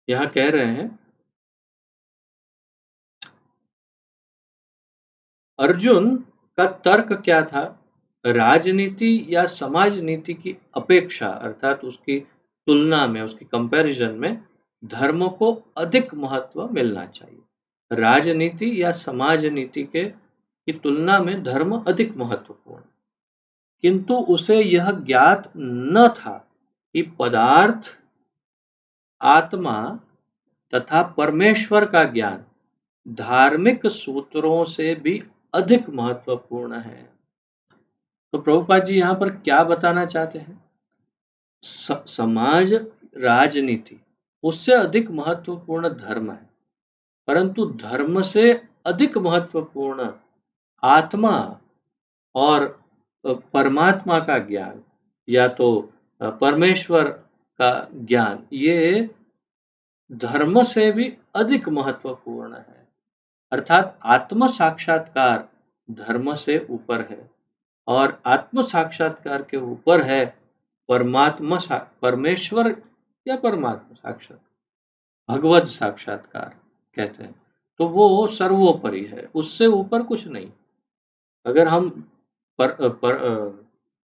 A: यहां कह रहे हैं, अर्जुन का तर्क क्या था? राजनीति या समाज नीति की अपेक्षा, अर्थात उसकी तुलना में, उसकी कंपैरिजन में धर्म को अधिक महत्व मिलना चाहिए। राजनीति या समाज नीति की तुलना में धर्म अधिक महत्वपूर्ण, किंतु उसे यह ज्ञात न था कि पदार्थ, आत्मा तथा परमेश्वर का ज्ञान धार्मिक सूत्रों से भी अधिक महत्वपूर्ण है। तो प्रभुपाद जी यहाँ पर क्या बताना चाहते हैं? समाज, राजनीति, उससे अधिक महत्वपूर्ण धर्म है, परंतु धर्म से अधिक महत्वपूर्ण आत्मा और परमात्मा का ज्ञान, या तो परमेश्वर का ज्ञान, ये धर्म से भी अधिक महत्वपूर्ण है। अर्थात आत्म साक्षात्कार धर्म से ऊपर है, और आत्म साक्षात्कार के ऊपर है परमेश्वर या परमात्मा साक्षात्कार, भगवत साक्षात्कार कहते हैं। तो वो सर्वोपरि है, उससे ऊपर कुछ नहीं। अगर हम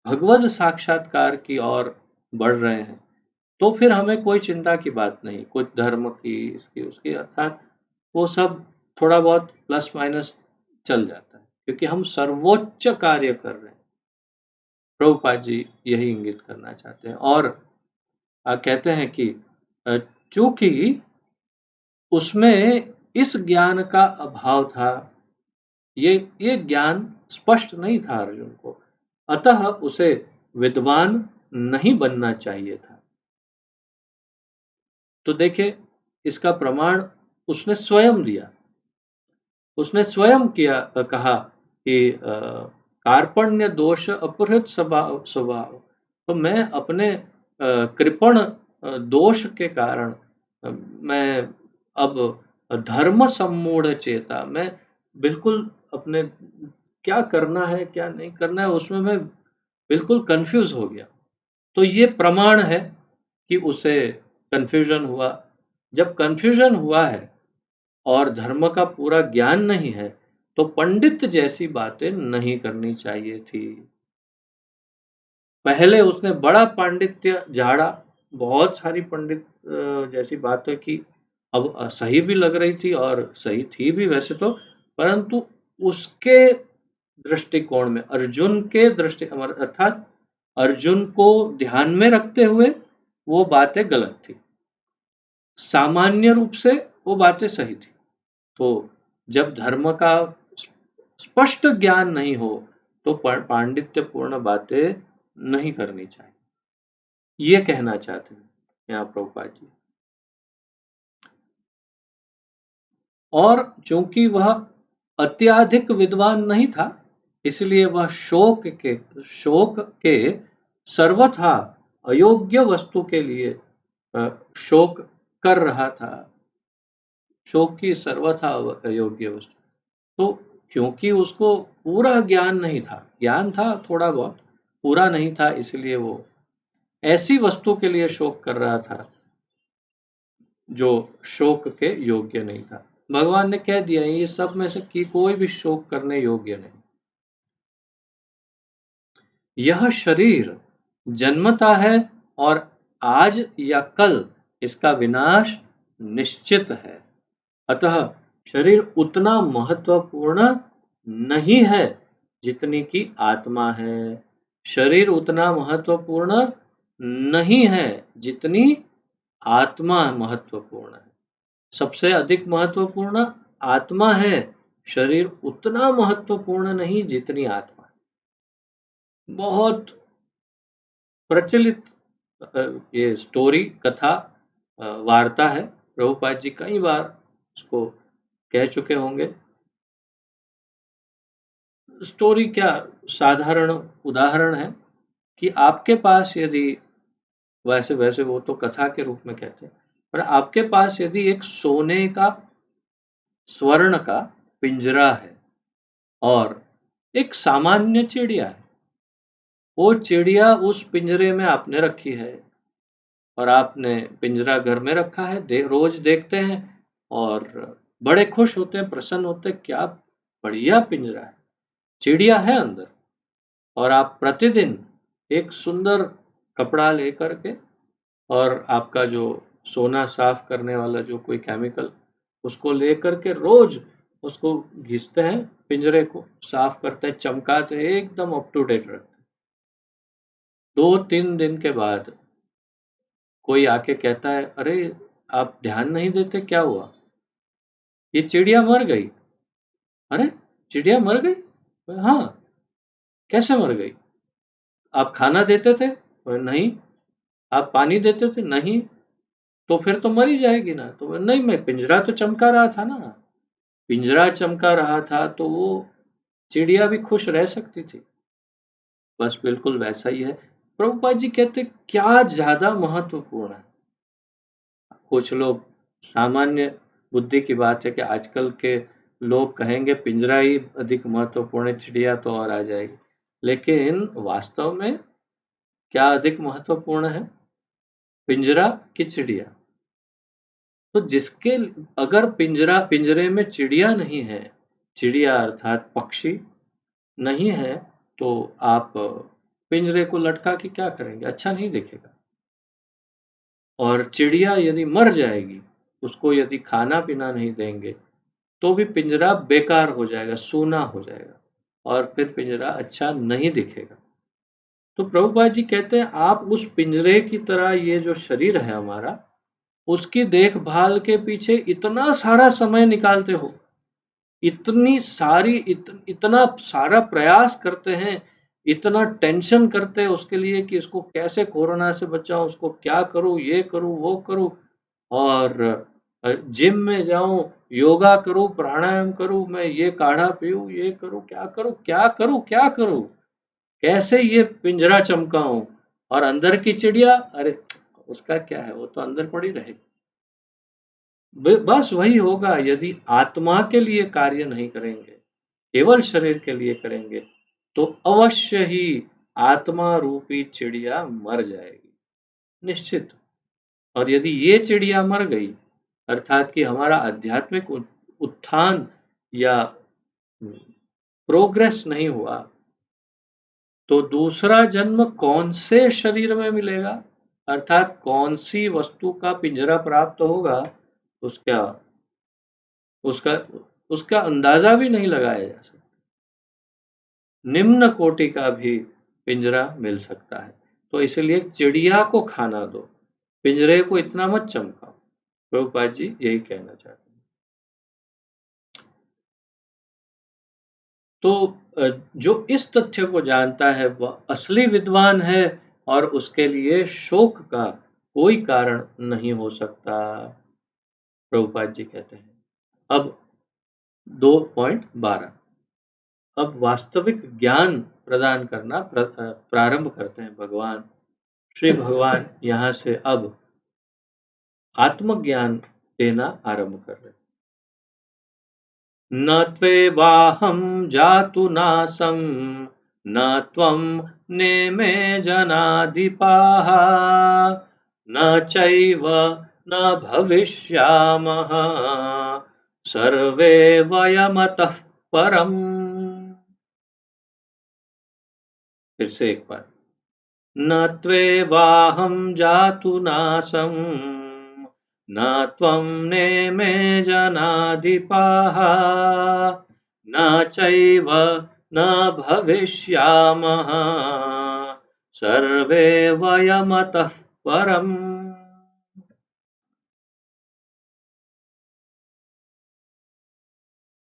A: भगवत साक्षात्कार की ओर बढ़ रहे हैं, तो फिर हमें कोई चिंता की बात नहीं, कुछ धर्म की, इसकी उसकी, अर्थात वो सब थोड़ा बहुत प्लस माइनस चल जाता है। क्योंकि हम सर्वोच्च कार्य कर रहे हैं। प्रभुपाद जी यही इंगित करना चाहते हैं। और कहते हैं कि चूंकि उसमें इस ज्ञान का अभाव था, ये ज्ञान स्पष्ट नहीं था अर्जुन को, अतः उसे विद्वान नहीं बनना चाहिए था। तो देखिए, इसका प्रमाण उसने स्वयं दिया। उसने स्वयं कहा कि कार्पण्य दोष अपहृत स्वभाव, तो मैं अपने कृपण दोष के कारण मैं अब धर्म सम्मूढ़ चेता, मैं बिल्कुल अपने क्या करना है क्या नहीं करना है उसमें मैं बिल्कुल कंफ्यूज हो गया। तो ये प्रमाण है कि उसे कंफ्यूजन हुआ। जब कंफ्यूजन हुआ है और धर्म का पूरा ज्ञान नहीं है, तो पंडित जैसी बातें नहीं करनी चाहिए थी। पहले उसने बड़ा पांडित्य झाड़ा, बहुत सारी पंडित जैसी बातें की, अब सही भी लग रही थी और सही थी भी वैसे तो, परंतु उसके दृष्टिकोण में, अर्जुन के दृष्टि अर्थात अर्जुन को ध्यान में रखते हुए वो बातें गलत थी। सामान्य रूप से वो बातें सही थी। तो जब धर्म का स्पष्ट ज्ञान नहीं हो तो पांडित्यपूर्ण बातें नहीं करनी चाहिए, ये कहना चाहते हैं यहाँ प्रभुपाद जी। और चूंकि वह अत्याधिक विद्वान नहीं था, इसलिए वह शोक के सर्वथा अयोग्य वस्तु के लिए शोक कर रहा था। शोक की सर्वथा अयोग्य वस्तु, तो क्योंकि उसको पूरा ज्ञान नहीं था, ज्ञान था थोड़ा बहुत, पूरा नहीं था, इसलिए वो ऐसी वस्तु के लिए शोक कर रहा था जो शोक के योग्य नहीं था। भगवान ने कह दिया ये सब में से कि कोई भी शोक करने योग्य नहीं। यह शरीर जन्मता है और आज या कल इसका विनाश निश्चित है, अतः शरीर उतना महत्वपूर्ण नहीं है जितनी की आत्मा है। शरीर उतना महत्वपूर्ण नहीं है जितनी आत्मा महत्वपूर्ण है। सबसे अधिक महत्वपूर्ण आत्मा है, शरीर उतना महत्वपूर्ण नहीं जितनी आत्मा है। बहुत प्रचलित ये स्टोरी, कथा, वार्ता है। प्रभुपाद जी कई बार उसको कह चुके होंगे। स्टोरी क्या, साधारण उदाहरण है कि आपके पास यदि, वैसे वैसे वो तो कथा के रूप में कहते हैं, पर आपके पास यदि एक सोने का, स्वर्ण का पिंजरा है और एक सामान्य चिड़िया है, वो चिड़िया उस पिंजरे में आपने रखी है और आपने पिंजरा घर में रखा है, रोज देखते हैं और बड़े खुश होते हैं, प्रसन्न होते हैं, क्या बढ़िया पिंजरा है, चिड़िया है अंदर। और आप प्रतिदिन एक सुंदर कपड़ा लेकर के और आपका जो सोना साफ करने वाला जो कोई केमिकल, उसको लेकर के रोज उसको घिसते हैं, पिंजरे को साफ करते हैं, चमकाते हैं, एकदम अप टू डेट रखते हैं। 2-3 दिन के बाद कोई आके कहता है, अरे आप ध्यान नहीं देते, क्या हुआ? ये चिड़िया मर गई। अरे चिड़िया मर गई? हाँ। कैसे मर गई? आप खाना देते थे? नहीं। आप पानी देते थे? नहीं। तो फिर तो मर ही जाएगी ना। तो नहीं, मैं पिंजरा तो चमका रहा था ना, पिंजरा चमका रहा था तो वो चिड़िया भी खुश रह सकती थी। बस बिल्कुल वैसा ही है। प्रभुपाद जी कहते क्या ज्यादा महत्वपूर्ण है। कुछ लोग, सामान्य बुद्धि की बात है कि आजकल के लोग कहेंगे पिंजरा ही अधिक महत्वपूर्ण है, चिड़िया तो और आ जाएगी, लेकिन वास्तव में क्या अधिक महत्वपूर्ण है, पिंजरा कि चिड़िया? तो जिसके, अगर पिंजरे में चिड़िया नहीं है, चिड़िया अर्थात पक्षी नहीं है, तो आप पिंजरे को लटका के क्या करेंगे? अच्छा नहीं दिखेगा। और चिड़िया यदि मर जाएगी, उसको यदि खाना पीना नहीं देंगे, तो भी पिंजरा बेकार हो जाएगा, सूना हो जाएगा। और फिर पिंजरा अच्छा नहीं दिखेगा। तो प्रभुपाद जी कहते हैं आप उस पिंजरे की तरह ये जो शरीर है हमारा, उसकी देखभाल के पीछे इतना सारा समय निकालते हो, इतना सारा प्रयास करते हैं, इतना टेंशन करते हैं उसके लिए कि इसको कैसे कोरोना से बचाऊं, उसको क्या करूं, ये करूं, वो करूं, और जिम में जाऊं, योगा करूं, प्राणायाम करूं, मैं ये काढ़ा पीऊं, ये करूं, क्या करूं, क्या करूं, क्या करूं, कैसे ये पिंजरा चमकाऊं, और अंदर की चिड़िया, अरे उसका क्या है, वो तो अंदर पड़ी रहेगी। बस वही होगा, यदि आत्मा के लिए कार्य नहीं करेंगे, केवल शरीर के लिए करेंगे, तो अवश्य ही आत्मा रूपी चिड़िया मर जाएगी, निश्चित। और यदि ये चिड़िया मर गई, अर्थात कि हमारा आध्यात्मिक उत्थान या प्रोग्रेस नहीं हुआ, तो दूसरा जन्म कौन से शरीर में मिलेगा, अर्थात कौन सी वस्तु का पिंजरा प्राप्त होगा, उसका उसका उसका अंदाजा भी नहीं लगाया जा सकता। निम्न कोटि का भी पिंजरा मिल सकता है, तो इसलिए चिड़िया को खाना दो, पिंजरे को इतना मत चमकाओ। प्रभुपाद जी यही कहना चाहते हैं। तो जो इस तथ्य को जानता है वह असली विद्वान है, और उसके लिए शोक का कोई कारण नहीं हो सकता, प्रभुपाद जी कहते हैं। अब 2.12 अब वास्तविक ज्ञान प्रदान करना प्रारंभ करते हैं भगवान। श्री भगवान यहाँ से अब आत्मज्ञान देना आरंभ कर रहे हैं। न त्वेवाहं जातु नासं न त्वं नेमे जनाधिपाः न चैव न भविष्यामः सर्वे वयमतः परम्। फिर से एक बार, न त्वेवाहं जातु नासं न त्वं नेमे जनाधिपाः न चैव न भविष्यामः सर्वे वयमतः परम्।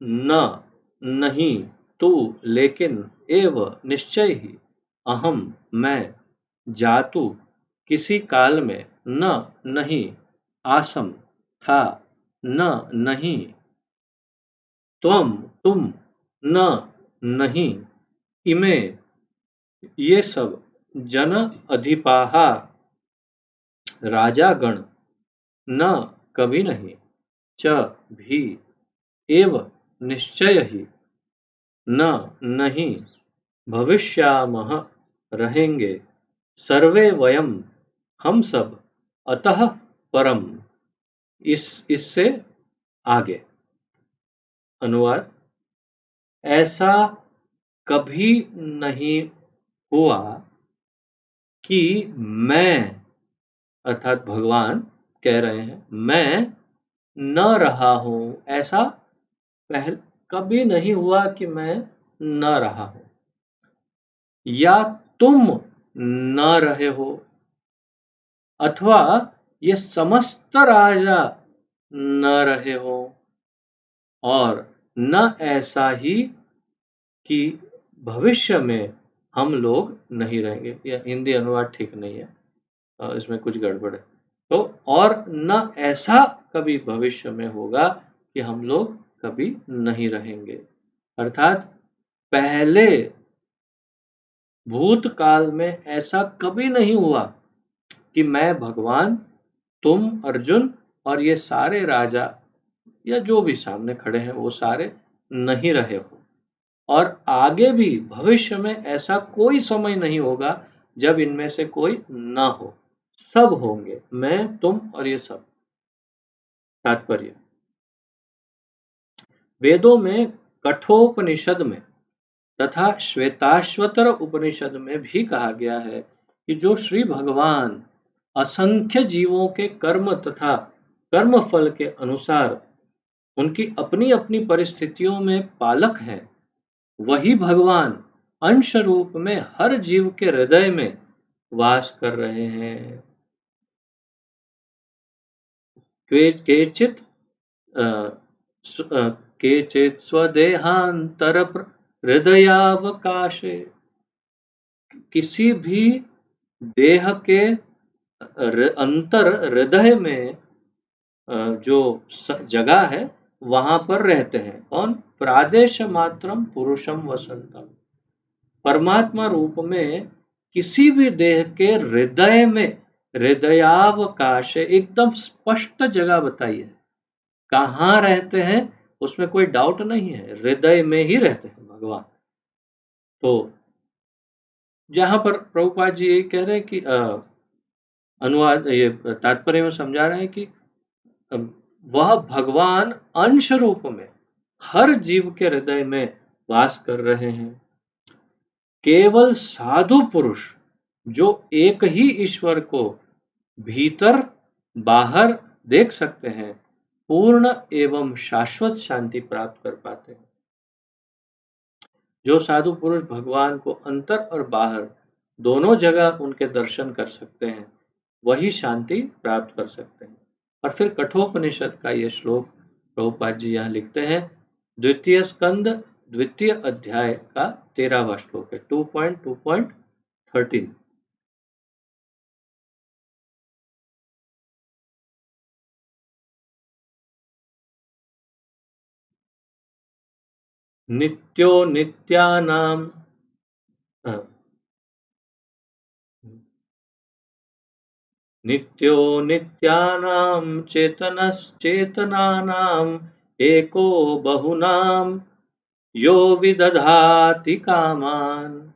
A: न नहीं, तू लेकिन, एव निश्चय ही, अहम मैं, जातु किसी काल में, न नहीं, आसम था, न नहीं, त्वम तुम, न नहीं, इमे ये सब, जन अधिपाहा राजागण, न कभी नहीं, च भी, एव निश्चय ही, न नहीं, भविष्यामः रहेंगे, सर्वे वयम हम सब, अतः परम इससे आगे। अनुवाद, ऐसा कभी नहीं हुआ कि मैं, अर्थात भगवान कह रहे हैं, मैं न रहा हूं, ऐसा पहले कभी नहीं हुआ कि मैं न रहा हूं, या तुम न रहे हो, अथवा ये समस्त राजा न रहे हो, और न ऐसा ही कि भविष्य में हम लोग नहीं रहेंगे। यह हिंदी अनुवाद ठीक नहीं है, इसमें कुछ गड़बड़ है। तो और न ऐसा कभी भविष्य में होगा कि हम लोग कभी नहीं रहेंगे, अर्थात पहले भूतकाल में ऐसा कभी नहीं हुआ कि मैं भगवान, तुम अर्जुन और ये सारे राजा या जो भी सामने खड़े हैं वो सारे नहीं रहे हो, और आगे भी भविष्य में ऐसा कोई समय नहीं होगा जब इनमें से कोई ना हो, सब होंगे, मैं, तुम और ये सब। तात्पर्य, वेदों में कठोपनिषद में तथा श्वेताश्वतर उपनिषद में भी कहा गया है कि जो श्री भगवान असंख्य जीवों के कर्म तथा कर्म फल के अनुसार उनकी अपनी अपनी परिस्थितियों में पालक हैं, वही भगवान अंश रूप में हर जीव के हृदय में वास कर रहे हैं। केचित केचित स्वदेहांतर हृदयावकाशे, किसी भी देह के अंतर हृदय में जो जगह है वहां पर रहते हैं। कौन? प्रादेश मात्रम पुरुषम वसंतम, परमात्मा रूप में किसी भी देह के हृदय में, हृदयावकाश, एकदम स्पष्ट जगह बताइए कहाँ रहते हैं, उसमें कोई डाउट नहीं है, हृदय में ही रहते हैं भगवान। तो जहां पर प्रभुपाद जी यही कह रहे हैं कि अनुवाद, ये तात्पर्य में समझा रहे हैं कि वह भगवान अंश रूप में हर जीव के हृदय में वास कर रहे हैं। केवल साधु पुरुष जो एक ही ईश्वर को भीतर बाहर देख सकते हैं, पूर्ण एवं शाश्वत शांति प्राप्त कर पाते हैं। जो साधु पुरुष भगवान को अंतर और बाहर दोनों जगह उनके दर्शन कर सकते हैं, वही शांति प्राप्त कर सकते हैं। और फिर कठोपनिषद का ये श्लोक प्रभुपाद जी यहाँ लिखते हैं, द्वितीय स्कंद द्वितीय अध्याय का 13वां श्लोक है, 2.2.13। नित्यो नित्यानाम नित्यो नित्यानां चेतनश्चेतनानाम् एको बहुनाम यो विदधाति कामान।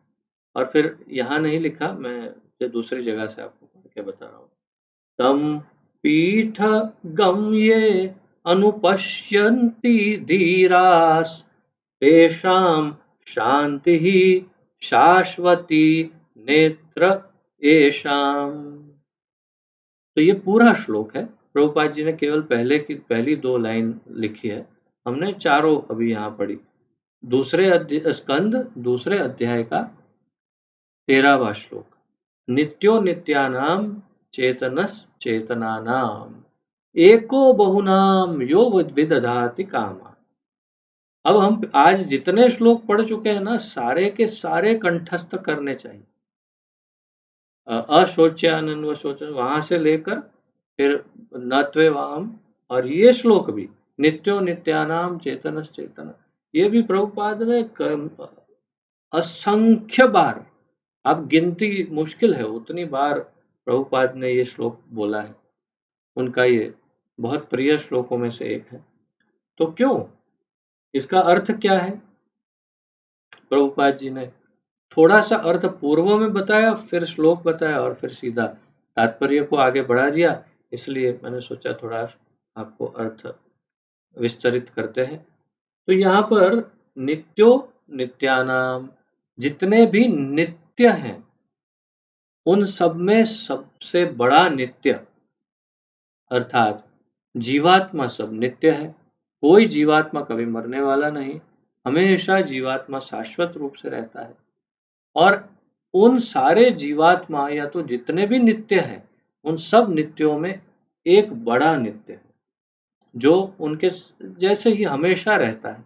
A: और फिर यहाँ नहीं लिखा, मैं जो दूसरी जगह से आपको पढ़ के बता रहा हूँ। तम पीठ गम्ये अनुपश्यन्ति धीरास तेषां शांति शाश्वती नेत्र येषाम्। तो ये पूरा श्लोक है, प्रभुपाद जी ने केवल पहली 2 लाइन लिखी है, हमने चारों अभी यहाँ पढ़ी। दूसरे स्कंद दूसरे अध्याय का 13वां श्लोक, नित्यो नित्यानाम चेतनस चेतनानाम एको बहुनाम यो विदधाति कामा। अब हम आज जितने श्लोक पढ़ चुके हैं ना, सारे के सारे कंठस्थ करने चाहिए। अशोच्यानन्वशोच वहां से लेकर फिर नत्वे वाम, और ये श्लोक भी नित्यो नित्यानाम चेतनस चेतना, ये भी प्रभुपाद ने असंख्य बार, अब गिनती मुश्किल है उतनी बार प्रभुपाद ने ये श्लोक बोला है। उनका ये बहुत प्रिय श्लोकों में से एक है। तो क्यों, इसका अर्थ क्या है? प्रभुपाद जी ने थोड़ा सा अर्थ पूर्व में बताया, फिर श्लोक बताया, और फिर सीधा तात्पर्य को आगे बढ़ा दिया। इसलिए मैंने सोचा थोड़ा आपको अर्थ विस्तरित करते हैं। तो यहाँ पर नित्यो नित्यानाम, जितने भी नित्य हैं उन सब में सबसे बड़ा नित्य अर्थात जीवात्मा सब नित्य है। कोई जीवात्मा कभी मरने वाला नहीं, हमेशा जीवात्मा शाश्वत रूप से रहता है। और उन सारे जीवात्मा या तो जितने भी नित्य हैं, उन सब नित्यों में एक बड़ा नित्य है जो उनके जैसे ही हमेशा रहता है।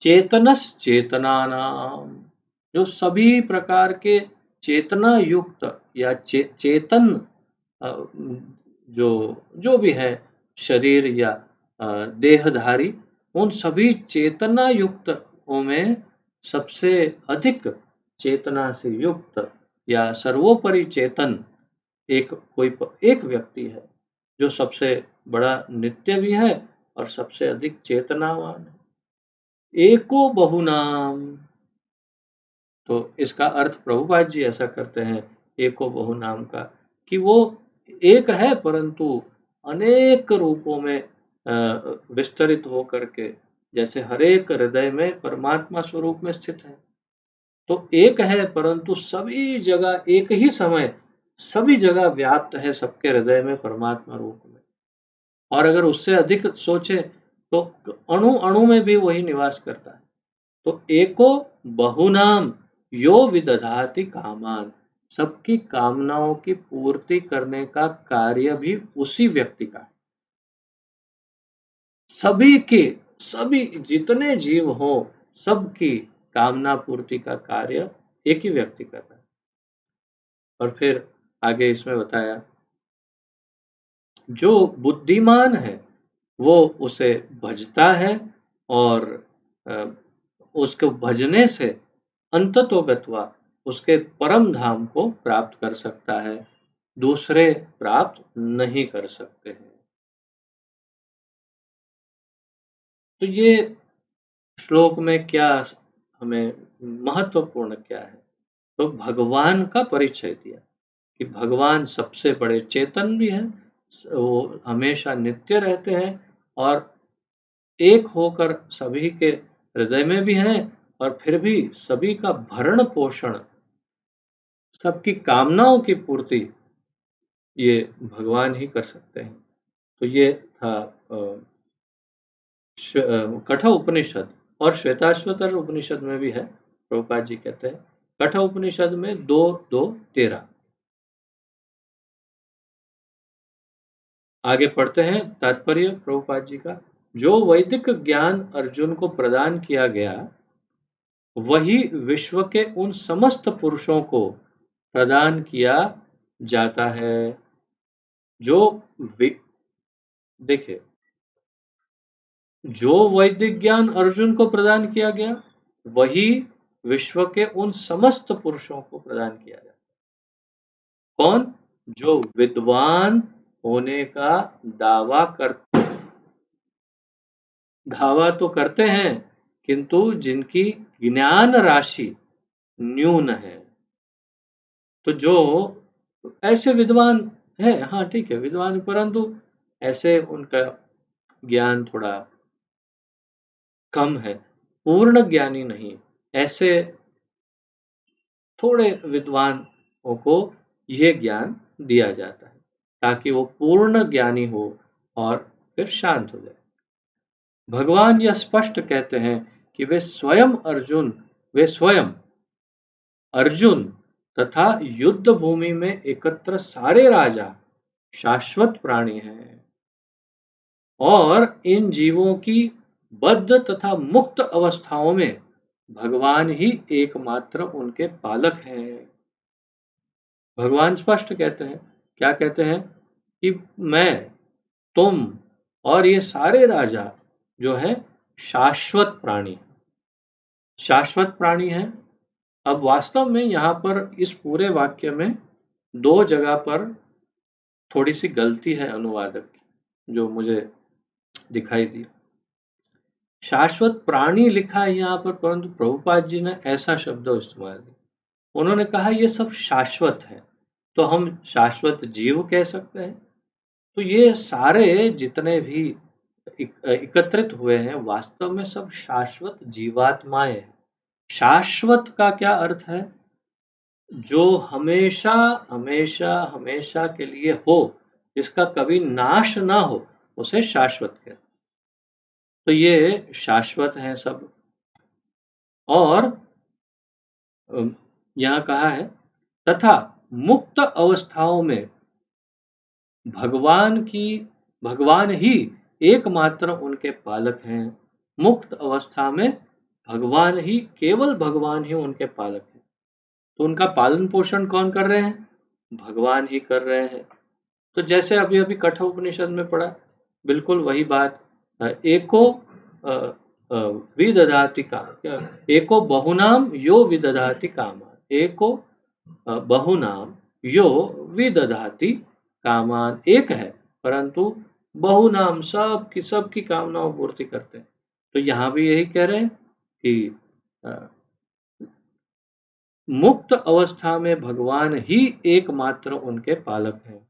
A: चेतनस चेतनानाम, जो सभी प्रकार के चेतना युक्त या चेतन जो जो भी है, शरीर या देहधारी, उन सभी चेतना युक्त में सबसे अधिक चेतना से युक्त या सर्वोपरि चेतन एक व्यक्ति है जो सबसे बड़ा नित्य भी है और सबसे अधिक चेतनावान है। एको बहुनाम, तो इसका अर्थ प्रभुपाद जी ऐसा करते हैं एको बहुनाम का, कि वो एक है परंतु अनेक रूपों में विस्तरित हो करके, जैसे हरेक हृदय में परमात्मा स्वरूप में स्थित है। तो एक है परंतु सभी जगह एक ही समय सभी जगह व्याप्त है, सबके हृदय में परमात्मा रूप में। और अगर उससे अधिक सोचे तो अणु अणु में भी वही निवास करता है। तो एको बहुनाम यो विदधाति कामान, सबकी कामनाओं की पूर्ति करने का कार्य भी उसी व्यक्ति का है। सभी के, सभी जितने जीव हो, सबकी कामना पूर्ति का कार्य एक ही व्यक्ति कर रहा है। और फिर आगे इसमें बताया, जो बुद्धिमान है वो उसे भजता है और उसको भजने से अंततोगत्वा उसके परम धाम को प्राप्त कर सकता है, दूसरे प्राप्त नहीं कर सकते हैं। तो ये श्लोक में क्या हमें महत्वपूर्ण क्या है, तो भगवान का परिचय दिया कि भगवान सबसे बड़े चेतन भी हैं, वो हमेशा नित्य रहते हैं और एक होकर सभी के हृदय में भी हैं, और फिर भी सभी का भरण पोषण, सबकी कामनाओं की पूर्ति ये भगवान ही कर सकते हैं। तो ये था कठ उपनिषद। और श्वेताश्वतर उपनिषद में भी है, प्रभुपाद जी कहते हैं कठ उपनिषद में 2:2-13। आगे पढ़ते हैं तात्पर्य प्रभुपाद जी का। जो वैदिक ज्ञान अर्जुन को प्रदान किया गया, वही विश्व के उन समस्त पुरुषों को प्रदान किया जाता है जो देखिए, जो वैदिक ज्ञान अर्जुन को प्रदान किया गया, वही विश्व के उन समस्त पुरुषों को प्रदान किया जाता है। कौन? जो विद्वान होने का दावा तो करते हैं, किंतु जिनकी ज्ञान राशि न्यून है। तो जो ऐसे विद्वान है, हाँ ठीक है विद्वान, परंतु ऐसे उनका ज्ञान थोड़ा कम है, पूर्ण ज्ञानी नहीं, ऐसे थोड़े विद्वानों को यह ज्ञान दिया जाता है ताकि वो पूर्ण ज्ञानी हो और फिर शांत हो जाए। भगवान यह स्पष्ट कहते हैं कि वे स्वयं अर्जुन तथा युद्ध भूमि में एकत्र सारे राजा शाश्वत प्राणी हैं और इन जीवों की बद्ध तथा मुक्त अवस्थाओं में भगवान ही एकमात्र उनके पालक हैं। भगवान स्पष्ट कहते हैं, क्या कहते हैं कि मैं, तुम और ये सारे राजा जो है शाश्वत प्राणी, शाश्वत प्राणी हैं। अब वास्तव में यहाँ पर इस पूरे वाक्य में 2 जगह पर थोड़ी सी गलती है अनुवादक की, जो मुझे दिखाई दी। शाश्वत प्राणी लिखा है यहाँ पर, परंतु प्रभुपाद जी ने ऐसा शब्द इस्तेमाल किया, उन्होंने कहा ये सब शाश्वत है, तो हम शाश्वत जीव कह सकते हैं। तो ये सारे जितने भी एकत्रित हुए हैं, वास्तव में सब शाश्वत जीवात्माएं हैं। शाश्वत का क्या अर्थ है? जो हमेशा हमेशा हमेशा के लिए हो, जिसका कभी नाश ना हो, उसे शाश्वत कहते हैं। तो ये शाश्वत है सब। और यहाँ कहा है तथा मुक्त अवस्थाओं में भगवान ही एकमात्र उनके पालक हैं। मुक्त अवस्था में केवल भगवान ही उनके पालक हैं। तो उनका पालन पोषण कौन कर रहे हैं? भगवान ही कर रहे हैं। तो जैसे अभी अभी कठोपनिषद में पढ़ा, बिल्कुल वही बात। एको विदधाति काम, एको बहुनाम यो विदधाति कामान, एको बहुनाम यो विदधाति कामान। एक है परंतु बहुनाम, सबकी कामनाओं पूर्ति करते हैं। तो यहाँ भी यही कह रहे हैं कि मुक्त अवस्था में भगवान ही एकमात्र उनके पालक हैं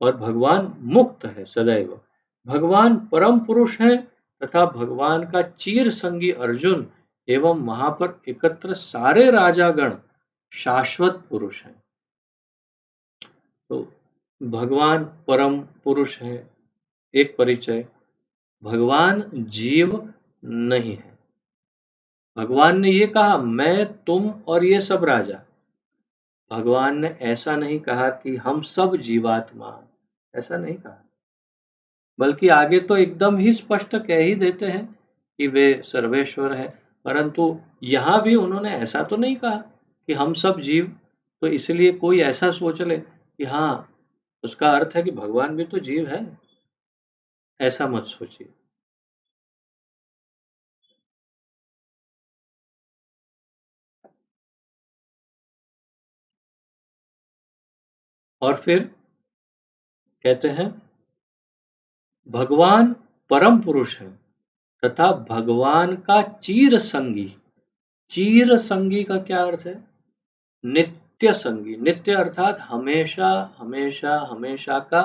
A: और भगवान मुक्त है सदैव। भगवान परम पुरुष हैं तथा भगवान का चीर संगी अर्जुन एवं वहां पर एकत्र सारे राजागण शाश्वत पुरुष हैं। तो भगवान परम पुरुष है, एक परिचय। भगवान जीव नहीं है, भगवान ने ये कहा मैं, तुम और ये सब राजा। भगवान ने ऐसा नहीं कहा कि हम सब जीवात्मा, ऐसा नहीं कहा, बल्कि आगे तो एकदम ही स्पष्ट कह ही देते हैं कि वे सर्वेश्वर है। परंतु यहाँ भी उन्होंने ऐसा तो नहीं कहा कि हम सब जीव, तो इसलिए कोई ऐसा सोच ले कि हाँ, उसका अर्थ है कि भगवान भी तो जीव है। ऐसा मत सोचिए। और फिर कहते हैं भगवान परम पुरुष है तथा भगवान का चीर संगी। चीर संगी का क्या अर्थ है? नित्य संगी। नित्य अर्थात हमेशा हमेशा हमेशा का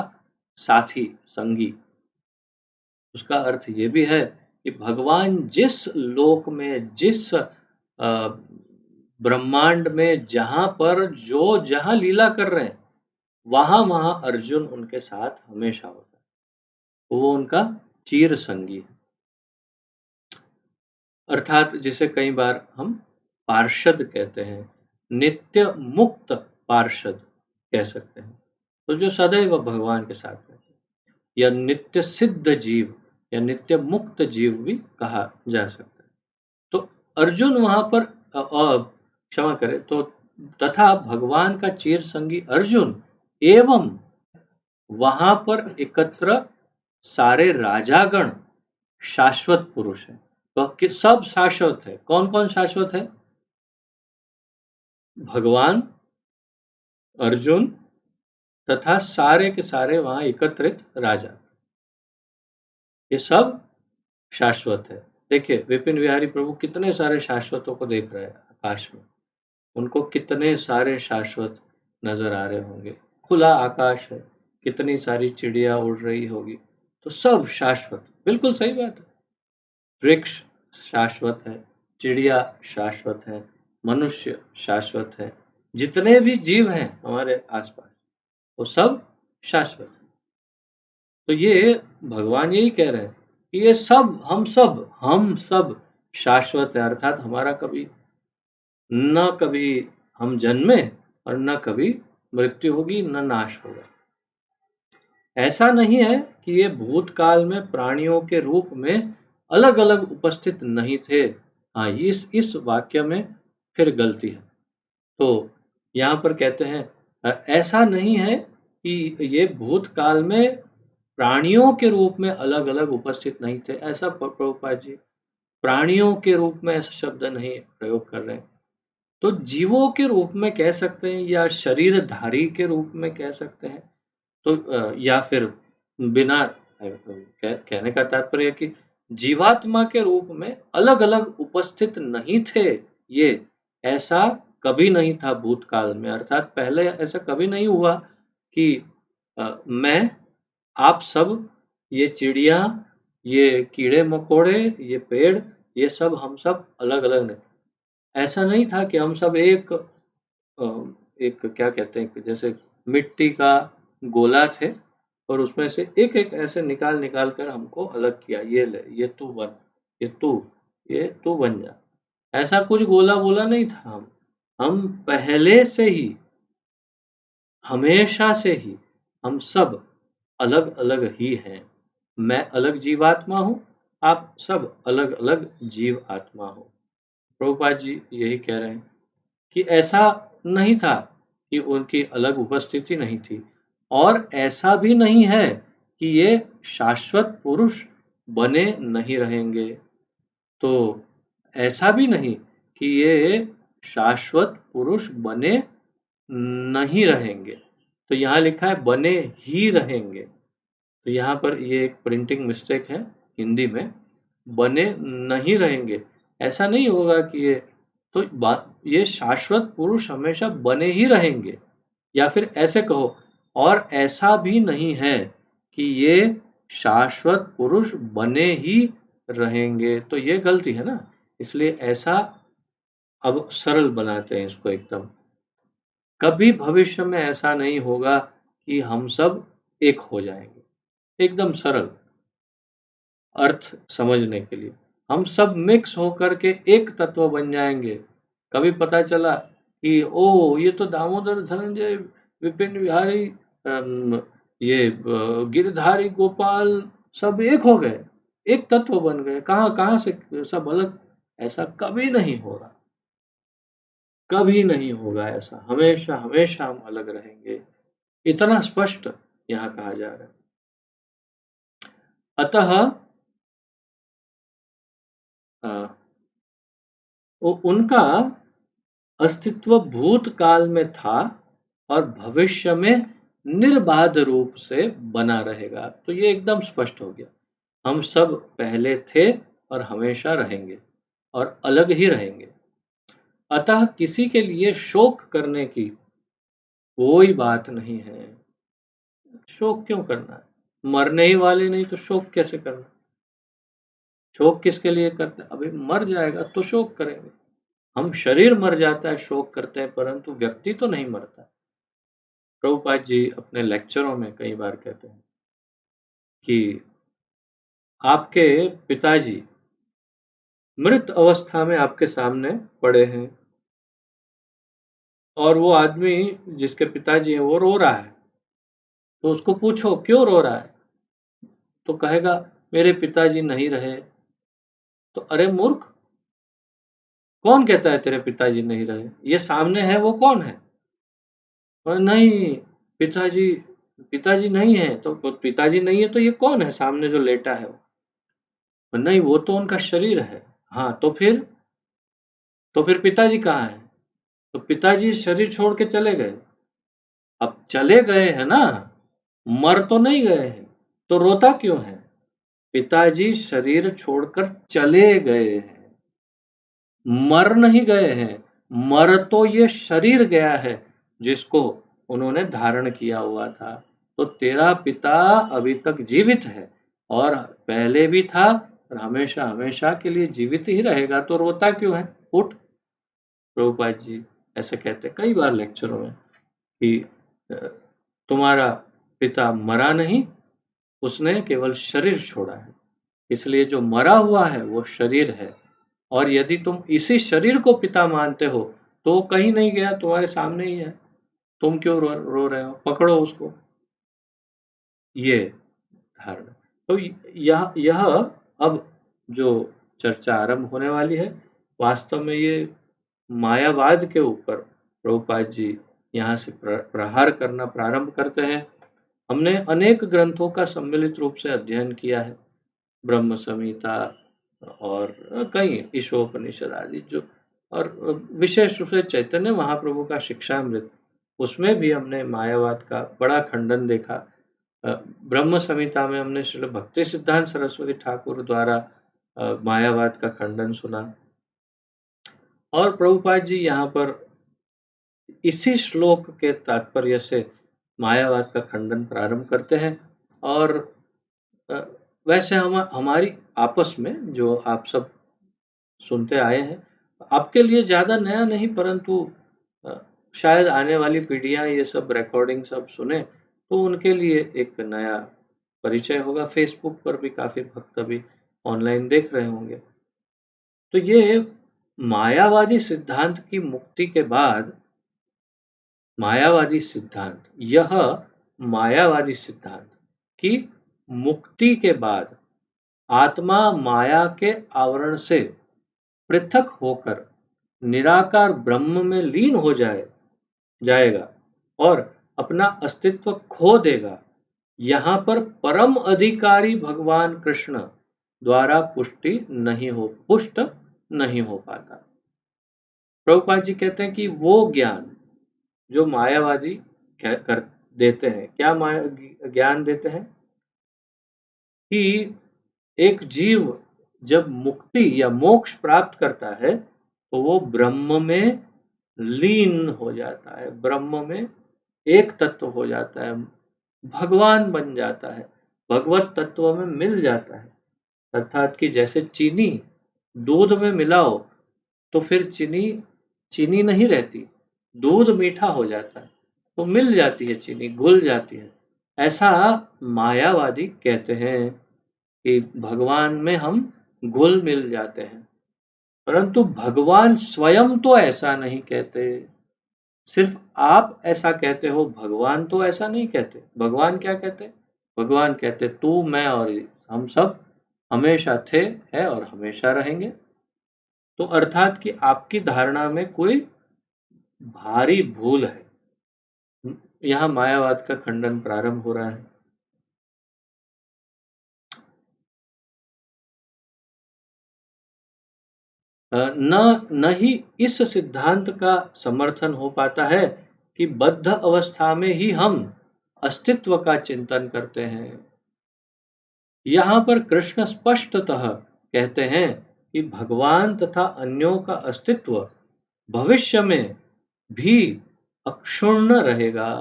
A: साथी, संगी। उसका अर्थ ये भी है कि भगवान जिस लोक में, जिस ब्रह्मांड में, जहां पर जो जहां लीला कर रहे हैं, वहां वहां अर्जुन उनके साथ हमेशा होता है, तो वो उनका चीर संगी है। अर्थात जिसे कई बार हम पार्षद कहते हैं, नित्य मुक्त पार्षद कह सकते हैं, तो जो सदैव भगवान के साथ रहते हैं, या नित्य सिद्ध जीव या नित्य मुक्त जीव भी कहा जा सकता है। तो अर्जुन वहां पर क्षमा करें, तो तथा भगवान का चीर संगी अर्जुन एवं वहां पर एकत्र सारे राजागण शाश्वत पुरुष है। तो सब शाश्वत है। कौन कौन शाश्वत है? भगवान, अर्जुन तथा सारे के सारे वहां एकत्रित राजा, ये सब शाश्वत है। देखिए विपिन बिहारी प्रभु कितने सारे शाश्वतों को देख रहे हैं आकाश में, उनको कितने सारे शाश्वत नजर आ रहे होंगे। खुला आकाश है, कितनी सारी चिड़िया उड़ रही होगी, तो सब शाश्वत, बिल्कुल सही बात है। वृक्ष शाश्वत है, चिड़िया शाश्वत है, मनुष्य शाश्वत है, जितने भी जीव हैं हमारे आसपास वो सब शाश्वत है। तो ये भगवान यही कह रहे हैं कि ये सब, हम सब शाश्वत है। अर्थात हमारा कभी न कभी हम जन्मे और न कभी मृत्यु होगी, न नाश होगा। ऐसा नहीं है कि ये भूतकाल में प्राणियों के रूप में अलग अलग उपस्थित नहीं थे। हाँ, इस वाक्य में फिर गलती है। तो यहाँ पर कहते हैं ऐसा नहीं है कि ये भूतकाल में प्राणियों के रूप में अलग अलग उपस्थित नहीं थे, ऐसा प्रभुपाद जी प्राणियों के रूप में ऐसा शब्द नहीं प्रयोग कर रहे हैं। तो जीवों के रूप में कह सकते हैं, या शरीरधारी के रूप में कह सकते हैं, तो या फिर बिना, कहने का तात्पर्य कि जीवात्मा के रूप में अलग अलग उपस्थित नहीं थे ये, ऐसा कभी नहीं था भूतकाल में। अर्थात पहले ऐसा कभी नहीं हुआ कि मैं, आप सब, ये चिड़िया, ये कीड़े मकोड़े, ये पेड़, ये सब हम सब अलग अलग नहीं। ऐसा नहीं था कि हम सब एक क्या कहते हैं, जैसे मिट्टी का गोला थे और उसमें से एक एक ऐसे निकाल निकाल कर हमको अलग किया, ये ले, ये तू बन, ये तू बन जा। ऐसा कुछ गोला बोला नहीं था। हम पहले से ही, हमेशा से ही हम सब अलग अलग ही हैं। मैं अलग जीवात्मा हूँ, आप सब अलग अलग जीव आत्मा हो। प्रभुपाद जी यही कह रहे हैं कि ऐसा नहीं था कि उनकी अलग उपस्थिति नहीं थी, और ऐसा भी नहीं है कि ये शाश्वत पुरुष बने नहीं रहेंगे। तो ऐसा भी नहीं कि ये शाश्वत पुरुष बने नहीं रहेंगे। तो यहाँ लिखा है बने ही रहेंगे, तो यहाँ पर ये एक प्रिंटिंग मिस्टेक है हिंदी में, बने नहीं रहेंगे। ऐसा नहीं होगा कि ये, तो बात, ये शाश्वत पुरुष हमेशा बने ही रहेंगे। या फिर ऐसे कहो, और ऐसा भी नहीं है कि ये शाश्वत पुरुष बने ही रहेंगे, तो ये गलती है ना। इसलिए ऐसा अब सरल बनाते हैं इसको एकदम। कभी भविष्य में ऐसा नहीं होगा कि हम सब एक हो जाएंगे। एकदम सरल अर्थ समझने के लिए। हम सब मिक्स होकर के एक तत्व बन जाएंगे। कभी पता चला कि ओ ये तो दामोदर धनंजय विपिन बिहारी ये गिरधारी गोपाल सब एक हो गए, एक तत्व बन गए। कहाँ कहाँ से सब अलग? ऐसा कभी नहीं हो रहा, कभी नहीं होगा ऐसा। हमेशा हमेशा हम अलग रहेंगे, इतना स्पष्ट यहाँ कहा जा रहा है। अतः उनका अस्तित्व भूतकाल में था और भविष्य में निर्बाध रूप से बना रहेगा। तो ये एकदम स्पष्ट हो गया, हम सब पहले थे और हमेशा रहेंगे और अलग ही रहेंगे। अतः किसी के लिए शोक करने की कोई बात नहीं है। शोक क्यों करना है? मरने ही वाले नहीं तो शोक कैसे करना? शोक किसके लिए करते हैं? अभी मर जाएगा तो शोक करेंगे। हम शरीर मर जाता है शोक करते हैं, परंतु व्यक्ति तो नहीं मरता। प्रभुपाद जी अपने लेक्चरों में कई बार कहते हैं कि आपके पिताजी मृत अवस्था में आपके सामने पड़े हैं और वो आदमी जिसके पिताजी है वो रो रहा है, तो उसको पूछो क्यों रो रहा है, तो कहेगा मेरे पिताजी नहीं रहे। तो अरे मूर्ख, कौन कहता है तेरे पिताजी नहीं रहे? ये सामने है वो कौन है? और नहीं, पिताजी पिताजी नहीं है। तो पिताजी नहीं है तो ये कौन है सामने जो लेटा है? वो नहीं, वो तो उनका शरीर है। हाँ तो फिर पिताजी कहाँ है? तो पिताजी शरीर छोड़ के चले गए। अब चले गए हैं ना, मर तो नहीं गए हैं, तो रोता क्यों है? पिताजी शरीर छोड़कर चले गए हैं, मर नहीं गए हैं। मर तो ये शरीर गया है जिसको उन्होंने धारण किया हुआ था। तो तेरा पिता अभी तक जीवित है और पहले भी था और हमेशा हमेशा के लिए जीवित ही रहेगा, तो रोता क्यों है? उठ। प्रभुपाद जी ऐसे कहते कई बार लेक्चरों में कि तुम्हारा पिता मरा नहीं, उसने केवल शरीर छोड़ा है। इसलिए जो मरा हुआ है वो शरीर है, और यदि तुम इसी शरीर को पिता मानते हो तो वो कहीं नहीं गया, तुम्हारे सामने ही है। तुम क्यों रो रहे हो? पकड़ो उसको। ये धारणा। तो यह अब जो चर्चा आरंभ होने वाली है, वास्तव में ये मायावाद के ऊपर प्रभुपाद जी यहाँ से प्रहार करना प्रारंभ करते हैं। हमने अनेक ग्रंथों का सम्मिलित रूप से अध्ययन किया है, ब्रह्म संहिता और कई ईशोपनिषद आदि, जो और विशेष रूप से चैतन्य महाप्रभु का शिक्षामृत, उसमें भी हमने मायावाद का बड़ा खंडन देखा। ब्रह्म संहिता में हमने श्री भक्ति सिद्धांत सरस्वती ठाकुर द्वारा मायावाद का खंडन सुना, और प्रभुपाद जी यहाँ पर इसी श्लोक के तात्पर्य से मायावाद का खंडन प्रारंभ करते हैं। और वैसे हमारी आपस में जो आप सब सुनते आए हैं, आपके लिए ज़्यादा नया नहीं, परंतु शायद आने वाली पीढ़ियाँ ये सब रिकॉर्डिंग सब सुने तो उनके लिए एक नया परिचय होगा। फेसबुक पर भी काफ़ी भक्त अभी ऑनलाइन देख रहे होंगे। तो ये मायावादी सिद्धांत की मुक्ति के बाद, मायावादी सिद्धांत, यह मायावादी सिद्धांत की मुक्ति के बाद आत्मा माया के आवरण से पृथक होकर निराकार ब्रह्म में लीन हो जाएगा और अपना अस्तित्व खो देगा। यहाँ पर परम अधिकारी भगवान कृष्ण द्वारा पुष्ट नहीं हो पाता। प्रभुपाद जी कहते हैं कि वो ज्ञान जो मायावादी कर देते हैं, क्या ज्ञान देते हैं कि एक जीव जब मुक्ति या मोक्ष प्राप्त करता है तो वो ब्रह्म में लीन हो जाता है, ब्रह्म में एक तत्व हो जाता है, भगवान बन जाता है, भगवत तत्व में मिल जाता है। अर्थात कि जैसे चीनी दूध में मिलाओ तो फिर चीनी नहीं रहती, दूध मीठा हो जाता है, तो मिल जाती है चीनी, घुल जाती है। ऐसा मायावादी कहते हैं कि भगवान में हम घुल मिल जाते हैं। परंतु भगवान स्वयं तो ऐसा नहीं कहते। सिर्फ आप ऐसा कहते हो, भगवान तो ऐसा नहीं कहते। भगवान क्या कहते? भगवान कहते तू, मैं और हम सब हमेशा थे, है और हमेशा रहेंगे। तो अर्थात कि आपकी धारणा में कोई भारी भूल है। यहाँ मायावाद का खंडन प्रारंभ हो रहा है। न ही इस सिद्धांत का समर्थन हो पाता है कि बद्ध अवस्था में ही हम अस्तित्व का चिंतन करते हैं। यहाँ पर कृष्ण स्पष्टतः कहते हैं कि भगवान तथा अन्यों का अस्तित्व भविष्य में भी अक्षुण्ण रहेगा।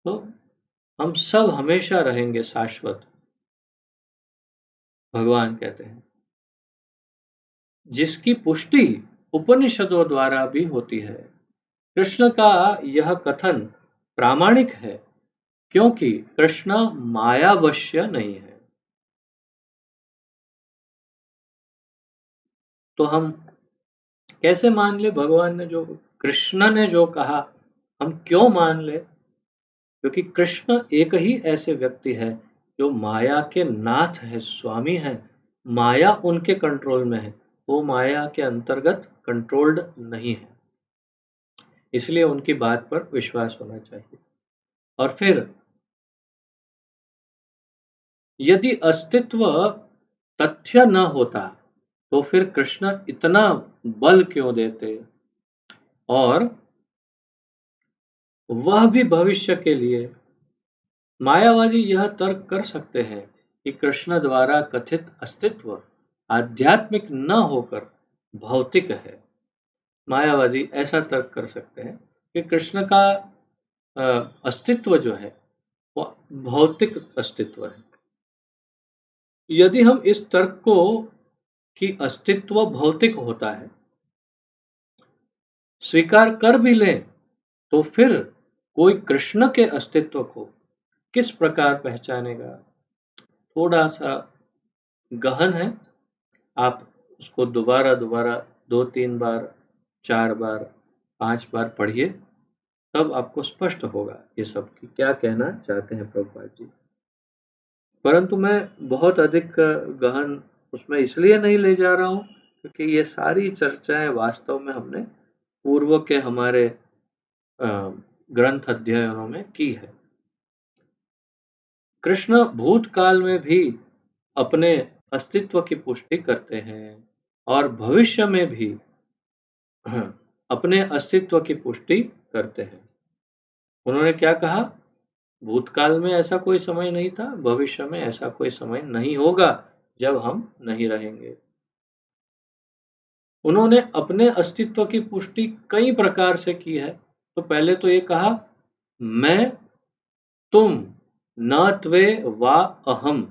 A: तो हम सब हमेशा रहेंगे शाश्वत, भगवान कहते हैं, जिसकी पुष्टि उपनिषदों द्वारा भी होती है। कृष्ण का यह कथन प्रामाणिक है क्योंकि कृष्ण मायावश्य नहीं है। तो हम कैसे मान ले भगवान ने जो, कृष्ण ने जो कहा, हम क्यों मान ले? क्योंकि कृष्ण एक ही ऐसे व्यक्ति है जो माया के नाथ है, स्वामी है। माया उनके कंट्रोल में है, वो माया के अंतर्गत कंट्रोल्ड नहीं है। इसलिए उनकी बात पर विश्वास होना चाहिए। और फिर यदि अस्तित्व तथ्य न होता तो फिर कृष्ण इतना बल क्यों देते, और वह भी भविष्य के लिए? मायावादी यह तर्क कर सकते हैं कि कृष्ण द्वारा कथित अस्तित्व आध्यात्मिक न होकर भौतिक है। मायावादी ऐसा तर्क कर सकते हैं कि कृष्ण का अस्तित्व जो है वो भौतिक अस्तित्व है। यदि हम इस तर्क को कि अस्तित्व भौतिक होता है स्वीकार कर भी लें तो फिर कोई कृष्ण के अस्तित्व को किस प्रकार पहचानेगा? थोड़ा सा गहन है। आप उसको दोबारा दोबारा 2-3 बार, 4 बार, 5 बार पढ़िए, तब आपको स्पष्ट होगा ये सब कि क्या कहना चाहते हैं प्रभुपाद जी। परंतु मैं बहुत अधिक गहन उसमें इसलिए नहीं ले जा रहा हूँ क्योंकि ये सारी चर्चाएं वास्तव में हमने पूर्व के हमारे ग्रंथ अध्ययनों में की है। कृष्ण भूतकाल में भी अपने अस्तित्व की पुष्टि करते हैं और भविष्य में भी अपने अस्तित्व की पुष्टि करते हैं। उन्होंने क्या कहा? भूतकाल में ऐसा कोई समय नहीं था, भविष्य में ऐसा कोई समय नहीं होगा जब हम नहीं रहेंगे। उन्होंने अपने अस्तित्व की पुष्टि कई प्रकार से की है। तो पहले तो ये कहा, मैं, तुम, न त्वे वा अहम,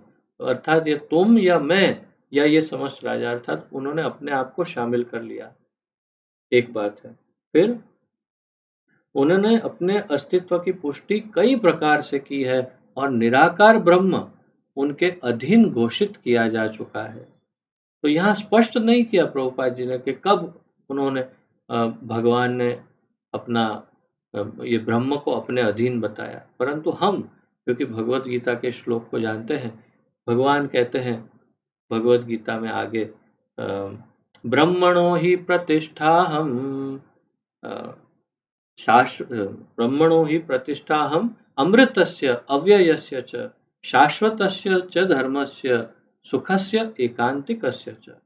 A: अर्थात ये तुम या मैं या ये समस्त राजा, अर्थात उन्होंने अपने आप को शामिल कर लिया। एक बात है। फिर उन्होंने अपने अस्तित्व की पुष्टि कई प्रकार से की है और निराकार ब्रह्म उनके अधीन घोषित किया जा चुका है। तो यहाँ स्पष्ट नहीं किया प्रभुपाद जी ने कि कब उन्होंने भगवान ने अपना ये ब्रह्म को अपने अधीन बताया। परंतु हम क्योंकि भगवत गीता के श्लोक को जानते हैं, भगवान कहते हैं भगवत गीता में आगे, ब्रह्मणो ही प्रतिष्ठा हम ब्रह्मणो ही प्रतिष्ठा हम अमृतस्य अव्ययस्य च शाश्वतस्य च धर्मस्य सुखस्य एकांतिकस्य च।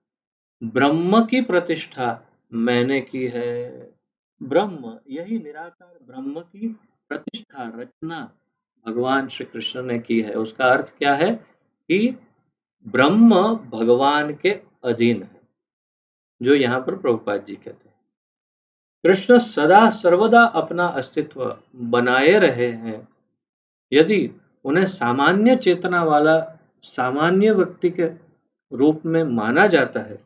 A: ब्रह्म की प्रतिष्ठा मैंने की है। ब्रह्म, यही निराकार ब्रह्म की प्रतिष्ठा, रचना भगवान श्री कृष्ण ने की है। उसका अर्थ क्या है कि ब्रह्म भगवान के अधीन है, जो यहाँ पर प्रभुपाद जी कहते हैं। कृष्ण सदा सर्वदा अपना अस्तित्व बनाए रहे हैं। यदि उन्हें सामान्य चेतना वाला सामान्य व्यक्ति के रूप में माना जाता है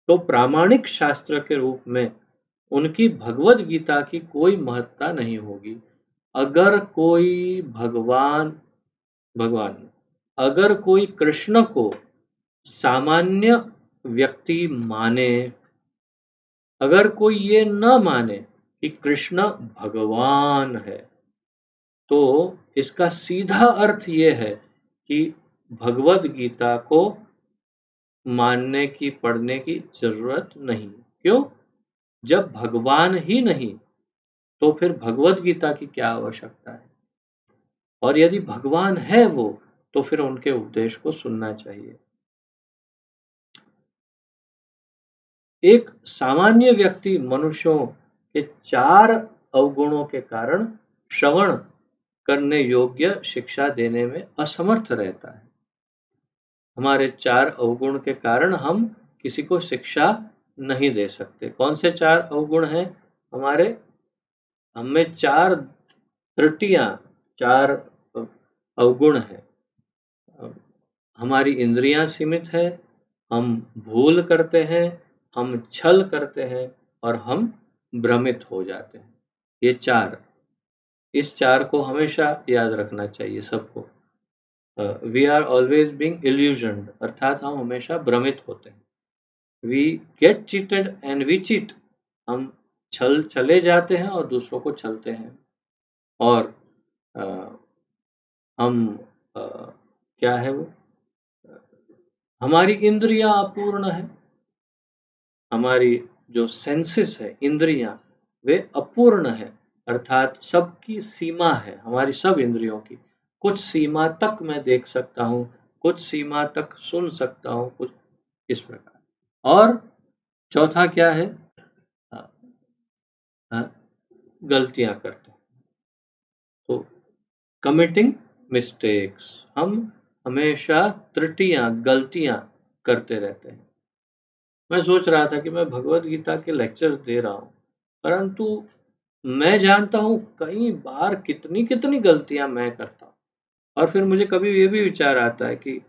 A: तो प्रामाणिक शास्त्र के रूप में उनकी भगवत गीता की कोई महत्ता नहीं होगी। अगर कोई भगवान अगर कोई कृष्ण को सामान्य व्यक्ति माने, अगर कोई ये न माने कि कृष्ण भगवान है, तो इसका सीधा अर्थ ये है कि भगवद गीता को मानने की, पढ़ने की जरूरत नहीं। क्यों? जब भगवान ही नहीं तो फिर भगवद गीता की क्या आवश्यकता है? और यदि भगवान है वो, तो फिर उनके उपदेश को सुनना चाहिए। एक सामान्य व्यक्ति मनुष्यों के 4 अवगुणों के कारण श्रवण करने योग्य शिक्षा देने में असमर्थ रहता है। हमारे 4 अवगुण के कारण हम किसी को शिक्षा नहीं दे सकते। कौन से 4 अवगुण हैं? हमारे हमें 4 त्रुटियां, 4 अवगुण हैं। हमारी इंद्रियां सीमित है, हम भूल करते हैं, हम छल करते हैं और हम भ्रमित हो जाते हैं। ये 4, इस 4 को हमेशा याद रखना चाहिए सबको। We are always being illusioned, अर्थात हम हमेशा भ्रमित होते हैं। We get cheated and we cheat, हम चले जाते हैं और दूसरों को छलते हैं। और हम क्या है वो, हमारी इंद्रियां अपूर्ण है, हमारी जो सेंसेस है, इंद्रियां, वे अपूर्ण है, अर्थात सबकी सीमा है, हमारी सब इंद्रियों की। कुछ सीमा तक मैं देख सकता हूँ, कुछ सीमा तक सुन सकता हूँ, कुछ इस प्रकार। और चौथा क्या है? गलतियां करते हैं, तो कमिटिंग मिस्टेक्स, हम हमेशा त्रुटियां, गलतियां करते रहते हैं। मैं सोच रहा था कि मैं भगवत गीता के लेक्चर्स दे रहा हूँ, परंतु मैं जानता हूँ कई बार कितनी कितनी गलतियां मैं करता हूँ। और फिर मुझे कभी ये भी विचार आता है कि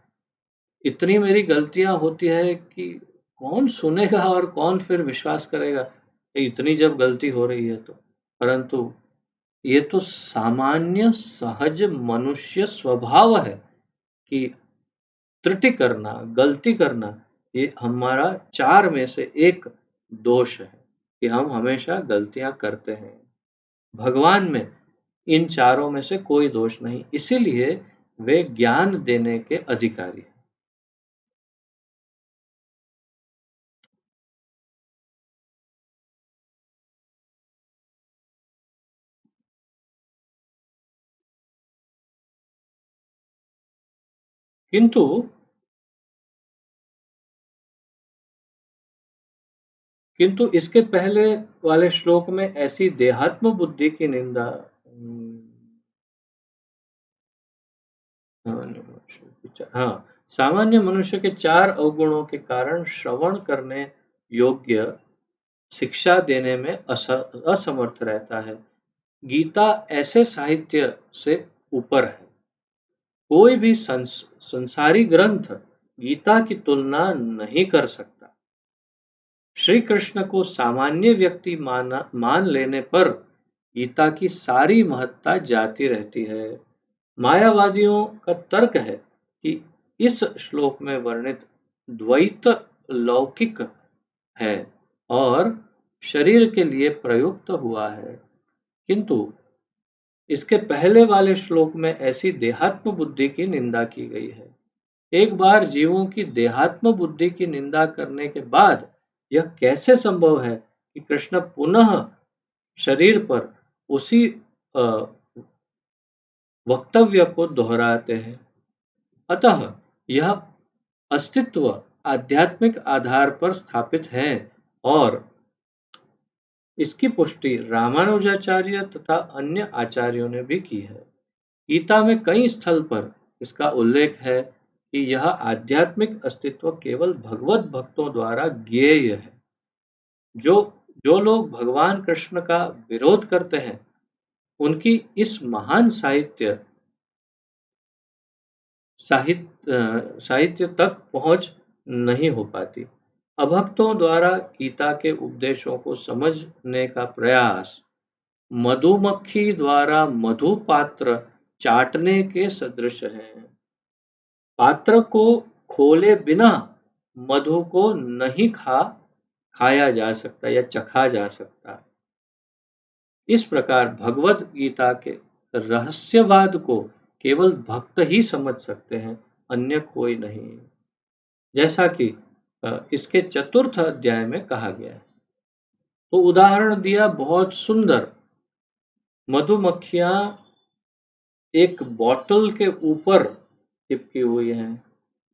A: इतनी मेरी गलतियां होती है कि कौन सुनेगा और कौन फिर विश्वास करेगा, इतनी जब गलती हो रही है तो। परंतु ये तो सामान्य सहज मनुष्य स्वभाव है कि त्रुटि करना, गलती करना, ये हमारा 4 में से एक दोष है कि हम हमेशा गलतियां करते हैं। भगवान में इन चारों में से कोई दोष नहीं, इसीलिए वे ज्ञान देने के अधिकारी हैं। किंतु किंतु इसके पहले वाले श्लोक में ऐसी देहात्म बुद्धि की निंदा, हाँ, सामान्य मनुष्य के 4 अवगुणों के कारण श्रवण करने योग्य शिक्षा देने में असमर्थ रहता है। गीता ऐसे साहित्य से ऊपर है। कोई भी संसारी ग्रंथ गीता की तुलना नहीं कर सकता। श्री कृष्ण को सामान्य व्यक्ति मान लेने पर गीता की सारी महत्ता जाती रहती है। मायावादियों का तर्क है कि इस श्लोक में वर्णित द्वैत लौकिक है और शरीर के लिए प्रयुक्त हुआ है, किंतु इसके पहले वाले श्लोक में ऐसी देहात्म बुद्धि की निंदा की गई है। एक बार जीवों की देहात्म बुद्धि की निंदा करने के बाद यह कैसे संभव है कि कृष्ण पुनः शरीर पर उसी वक्तव्य को दोहराते हैं? अतः यह अस्तित्व आध्यात्मिक आधार पर स्थापित है और इसकी पुष्टि रामानुजाचार्य तथा अन्य आचार्यों ने भी की है। गीता में कई स्थल पर इसका उल्लेख है कि यह आध्यात्मिक अस्तित्व केवल भगवत भक्तों द्वारा ज्ञेय है। जो जो लोग भगवान कृष्ण का विरोध करते हैं, उनकी इस महान साहित्य तक पहुंच नहीं हो पाती। अभक्तों द्वारा गीता के उपदेशों को समझने का प्रयास मधुमक्खी द्वारा मधु पात्र चाटने के सदृश है। पात्र को खोले बिना मधु को नहीं खाया जा सकता या चखा जा सकता। इस प्रकार भगवत गीता के रहस्यवाद को केवल भक्त ही समझ सकते हैं, अन्य कोई नहीं। जैसा कि इसके चतुर्थ अध्याय में कहा गया है। तो उदाहरण दिया बहुत सुंदर। मधुमक्खियां एक बॉटल के ऊपर चिपकी हुई हैं।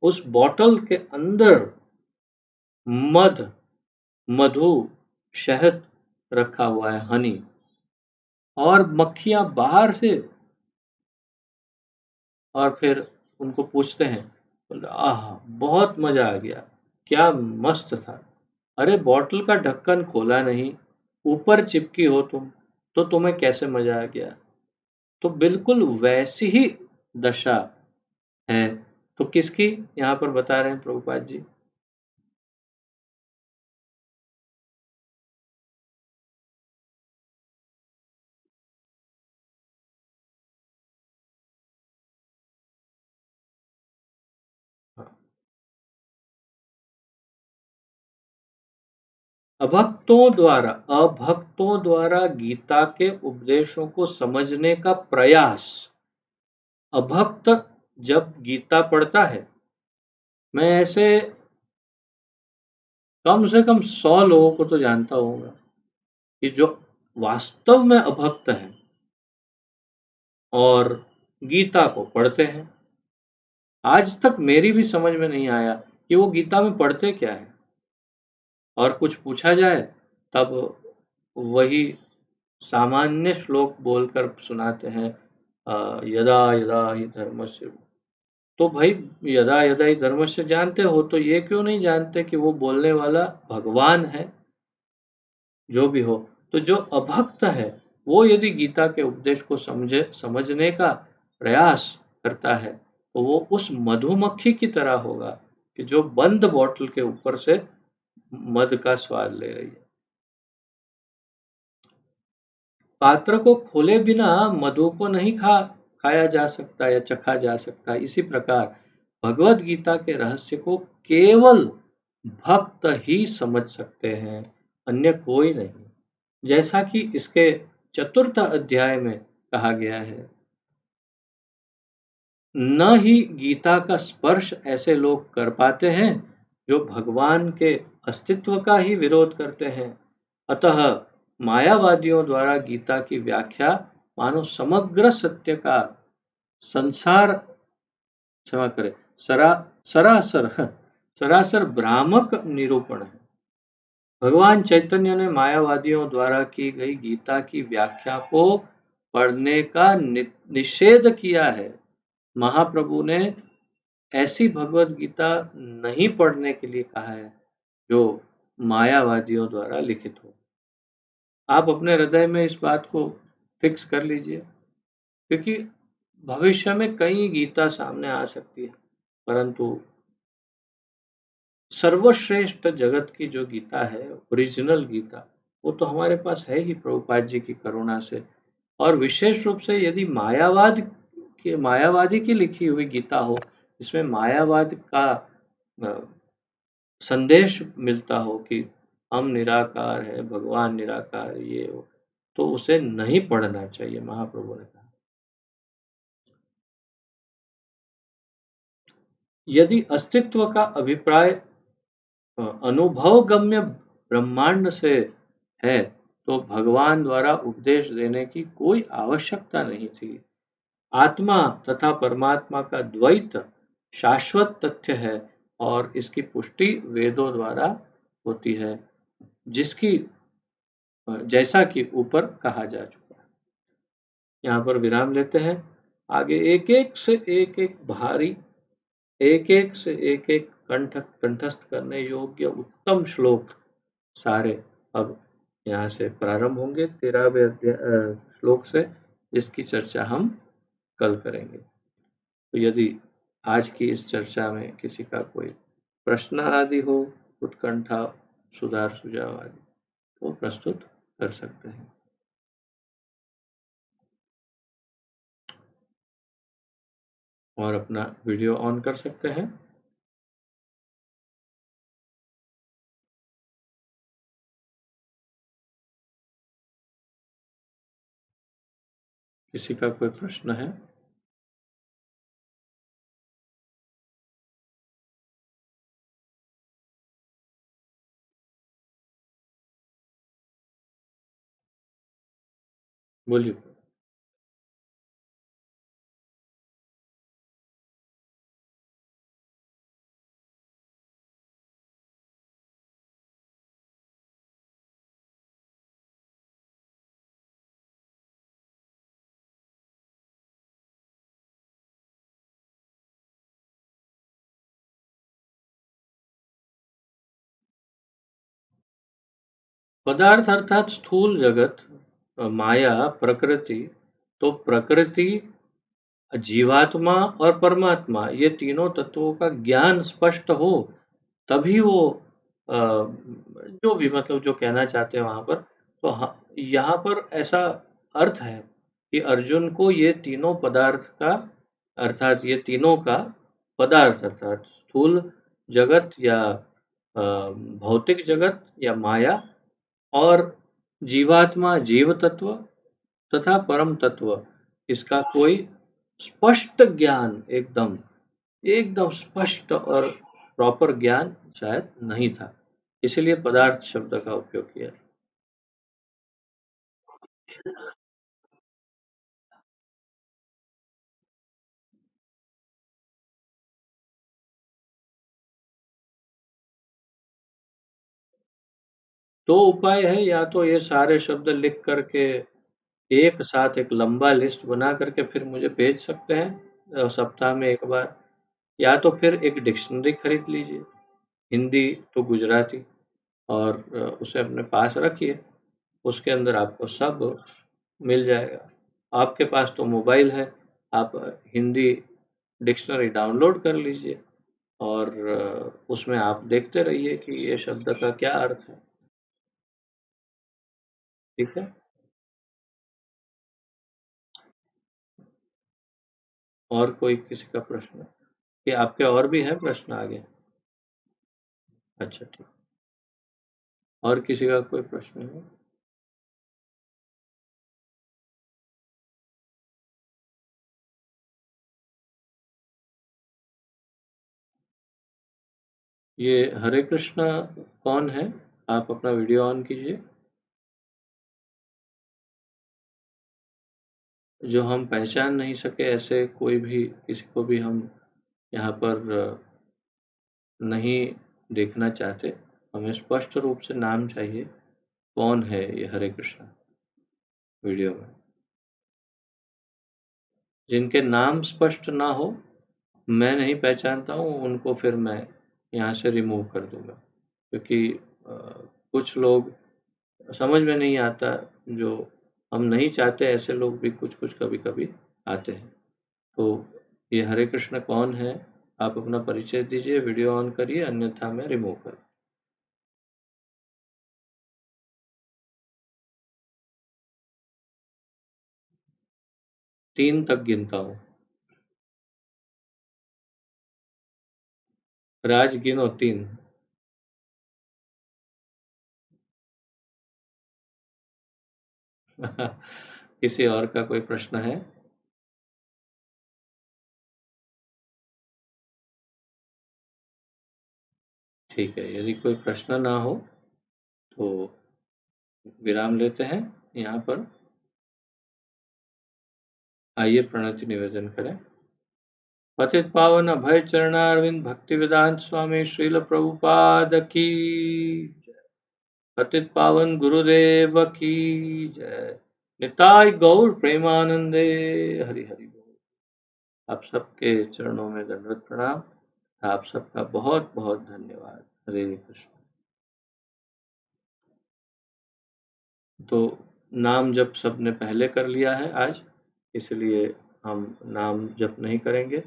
A: उस बॉटल के अंदर मध, मधु, शहद रखा हुआ है, हनी। और मक्खियां बाहर से और फिर उनको पूछते हैं, आह बहुत मजा आ गया, क्या मस्त था। अरे बॉटल का ढक्कन खोला नहीं, ऊपर चिपकी हो तुम, तो तुम्हें कैसे मजा आ गया। तो बिल्कुल वैसी ही दशा है। तो किसकी यहाँ पर बता रहे हैं प्रभुपाद जी। अभक्तों द्वारा गीता के उपदेशों को समझने का प्रयास। अभक्त जब गीता पढ़ता है, मैं ऐसे कम से कम 100 लोगों को तो जानता होगा कि जो वास्तव में अभक्त हैं और गीता को पढ़ते हैं। आज तक मेरी भी समझ में नहीं आया कि वो गीता में पढ़ते क्या है। और कुछ पूछा जाए तब वही सामान्य श्लोक बोलकर सुनाते हैं, यदा यदा ही धर्मस्य। तो भाई यदा यदा ही धर्मस्य जानते हो तो ये क्यों नहीं जानते कि वो बोलने वाला भगवान है। जो भी हो, तो जो अभक्त है वो यदि गीता के उपदेश को समझने का प्रयास करता है तो वो उस मधुमक्खी की तरह होगा कि जो बंद बॉटल के ऊपर से मध का स्वाद ले रही है। पात्र को खोले बिना मधु को नहीं खाया जा सकता या चखा जा सकता। इसी प्रकार भगवत गीता के रहस्य को केवल भक्त ही समझ सकते हैं, अन्य कोई नहीं। जैसा कि इसके चतुर्थ अध्याय में कहा गया है, न ही गीता का स्पर्श ऐसे लोग कर पाते हैं जो भगवान के अस्तित्व का ही विरोध करते हैं। अतः मायावादियों द्वारा गीता की व्याख्या मानो समग्र सत्य का संसार, क्षमा करें, सरा सरासर सरासर भ्रामक निरूपण है। भगवान चैतन्य ने मायावादियों द्वारा की गई गीता की व्याख्या को पढ़ने का निषेध किया है। महाप्रभु ने ऐसी भगवत गीता नहीं पढ़ने के लिए कहा है जो मायावादियों द्वारा लिखित हो। आप अपने हृदय में इस बात को फिक्स कर लीजिए, क्योंकि भविष्य में कई गीता सामने आ सकती है, परंतु सर्वश्रेष्ठ जगत की जो गीता है, ओरिजिनल गीता, वो तो हमारे पास है ही प्रभुपाद जी की करुणा से। और विशेष रूप से यदि मायावादी की लिखी हुई गीता हो, इसमें मायावाद का संदेश मिलता हो कि हम निराकार है, भगवान निराकार है, ये हो, तो उसे नहीं पढ़ना चाहिए, महाप्रभु ने कहा। यदि अस्तित्व का अभिप्राय अनुभवगम्य ब्रह्मांड से है तो भगवान द्वारा उपदेश देने की कोई आवश्यकता नहीं थी। आत्मा तथा परमात्मा का द्वैत शाश्वत तथ्य है और इसकी पुष्टि वेदों द्वारा होती है, जिसकी जैसा कि ऊपर कहा जा चुका है। यहाँ पर विराम लेते हैं। आगे एक एक से एक एक भारी, एक एक से एक एक कंठस्थ करने योग्य उत्तम श्लोक सारे अब यहाँ से प्रारंभ होंगे 13वें श्लोक से, जिसकी चर्चा हम कल करेंगे। तो यदि आज की इस चर्चा में किसी का कोई प्रश्न आदि हो, उत्कंठा, सुधार सुझाव आदि, तो प्रस्तुत कर सकते हैं। और अपना वीडियो ऑन कर सकते हैं। किसी का कोई प्रश्न है? बोलिए। पदार्थ अर्थात स्थूल जगत, माया, प्रकृति। तो प्रकृति, जीवात्मा और परमात्मा, ये तीनों तत्वों का ज्ञान स्पष्ट हो, तभी वो जो भी मतलब जो कहना चाहते हैं वहां पर, तो यहाँ पर ऐसा अर्थ है कि अर्जुन को ये तीनों पदार्थ का, अर्थात ये तीनों का पदार्थ अर्थात स्थूल जगत या भौतिक जगत या माया, और जीवात्मा, जीव तत्व तथा परम तत्व, इसका कोई स्पष्ट ज्ञान, एकदम एकदम स्पष्ट और प्रॉपर ज्ञान शायद नहीं था, इसलिए पदार्थ शब्द का उपयोग किया। तो उपाय है, या तो ये सारे शब्द लिख करके एक साथ एक लंबा लिस्ट बना करके फिर मुझे भेज सकते हैं सप्ताह में एक बार, या तो फिर एक डिक्शनरी खरीद लीजिए, हिंदी तो गुजराती, और उसे अपने पास रखिए, उसके अंदर आपको सब मिल जाएगा। आपके पास तो मोबाइल है, आप हिंदी डिक्शनरी डाउनलोड कर लीजिए, और उसमें आप देखते रहिए कि ये शब्द का क्या अर्थ है। ठीक है? और कोई किसी का प्रश्न, कि आपके और भी है प्रश्न आगे? अच्छा, ठीक। और किसी का कोई प्रश्न है? ये हरे कृष्णा कौन है? आप अपना वीडियो ऑन कीजिए। जो हम पहचान नहीं सके, ऐसे कोई भी किसी को भी हम यहाँ पर नहीं देखना चाहते। हमें स्पष्ट रूप से नाम चाहिए, कौन है ये हरे कृष्णा वीडियो में। जिनके नाम स्पष्ट ना हो, मैं नहीं पहचानता हूँ उनको, फिर मैं यहाँ से रिमूव कर दूंगा, क्योंकि कुछ लोग समझ में नहीं आता, जो हम नहीं चाहते ऐसे लोग भी कुछ कुछ कभी कभी आते हैं। तो ये हरे कृष्ण कौन है, आप अपना परिचय दीजिए, वीडियो ऑन करिए, अन्यथा मैं रिमूव कर। 3 तक गिनता हूँ। राज गिनो 3। किसी और का कोई प्रश्न है? ठीक है, यदि कोई प्रश्न ना हो तो विराम लेते हैं यहाँ पर। आइए प्रणति निवेदन करें। पतित पावन अभय चरणारविंद भक्ति वेदांत स्वामी श्रील प्रभुपाद की जय। पतित पावन गुरुदेव की जय। निताय गौर प्रेमानंदे। हरि हरि बोल। आप सबके चरणों में दंडवत प्रणाम। आप सबका बहुत बहुत धन्यवाद। हरे कृष्ण। तो नाम जप सबने पहले कर लिया है आज, इसलिए हम नाम जप नहीं करेंगे,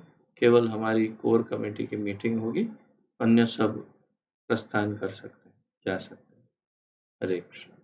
A: केवल हमारी कोर कमेटी की मीटिंग होगी, अन्य सब प्रस्थान कर सकते हैं, जा सकते हैं। हरे कृष्ण।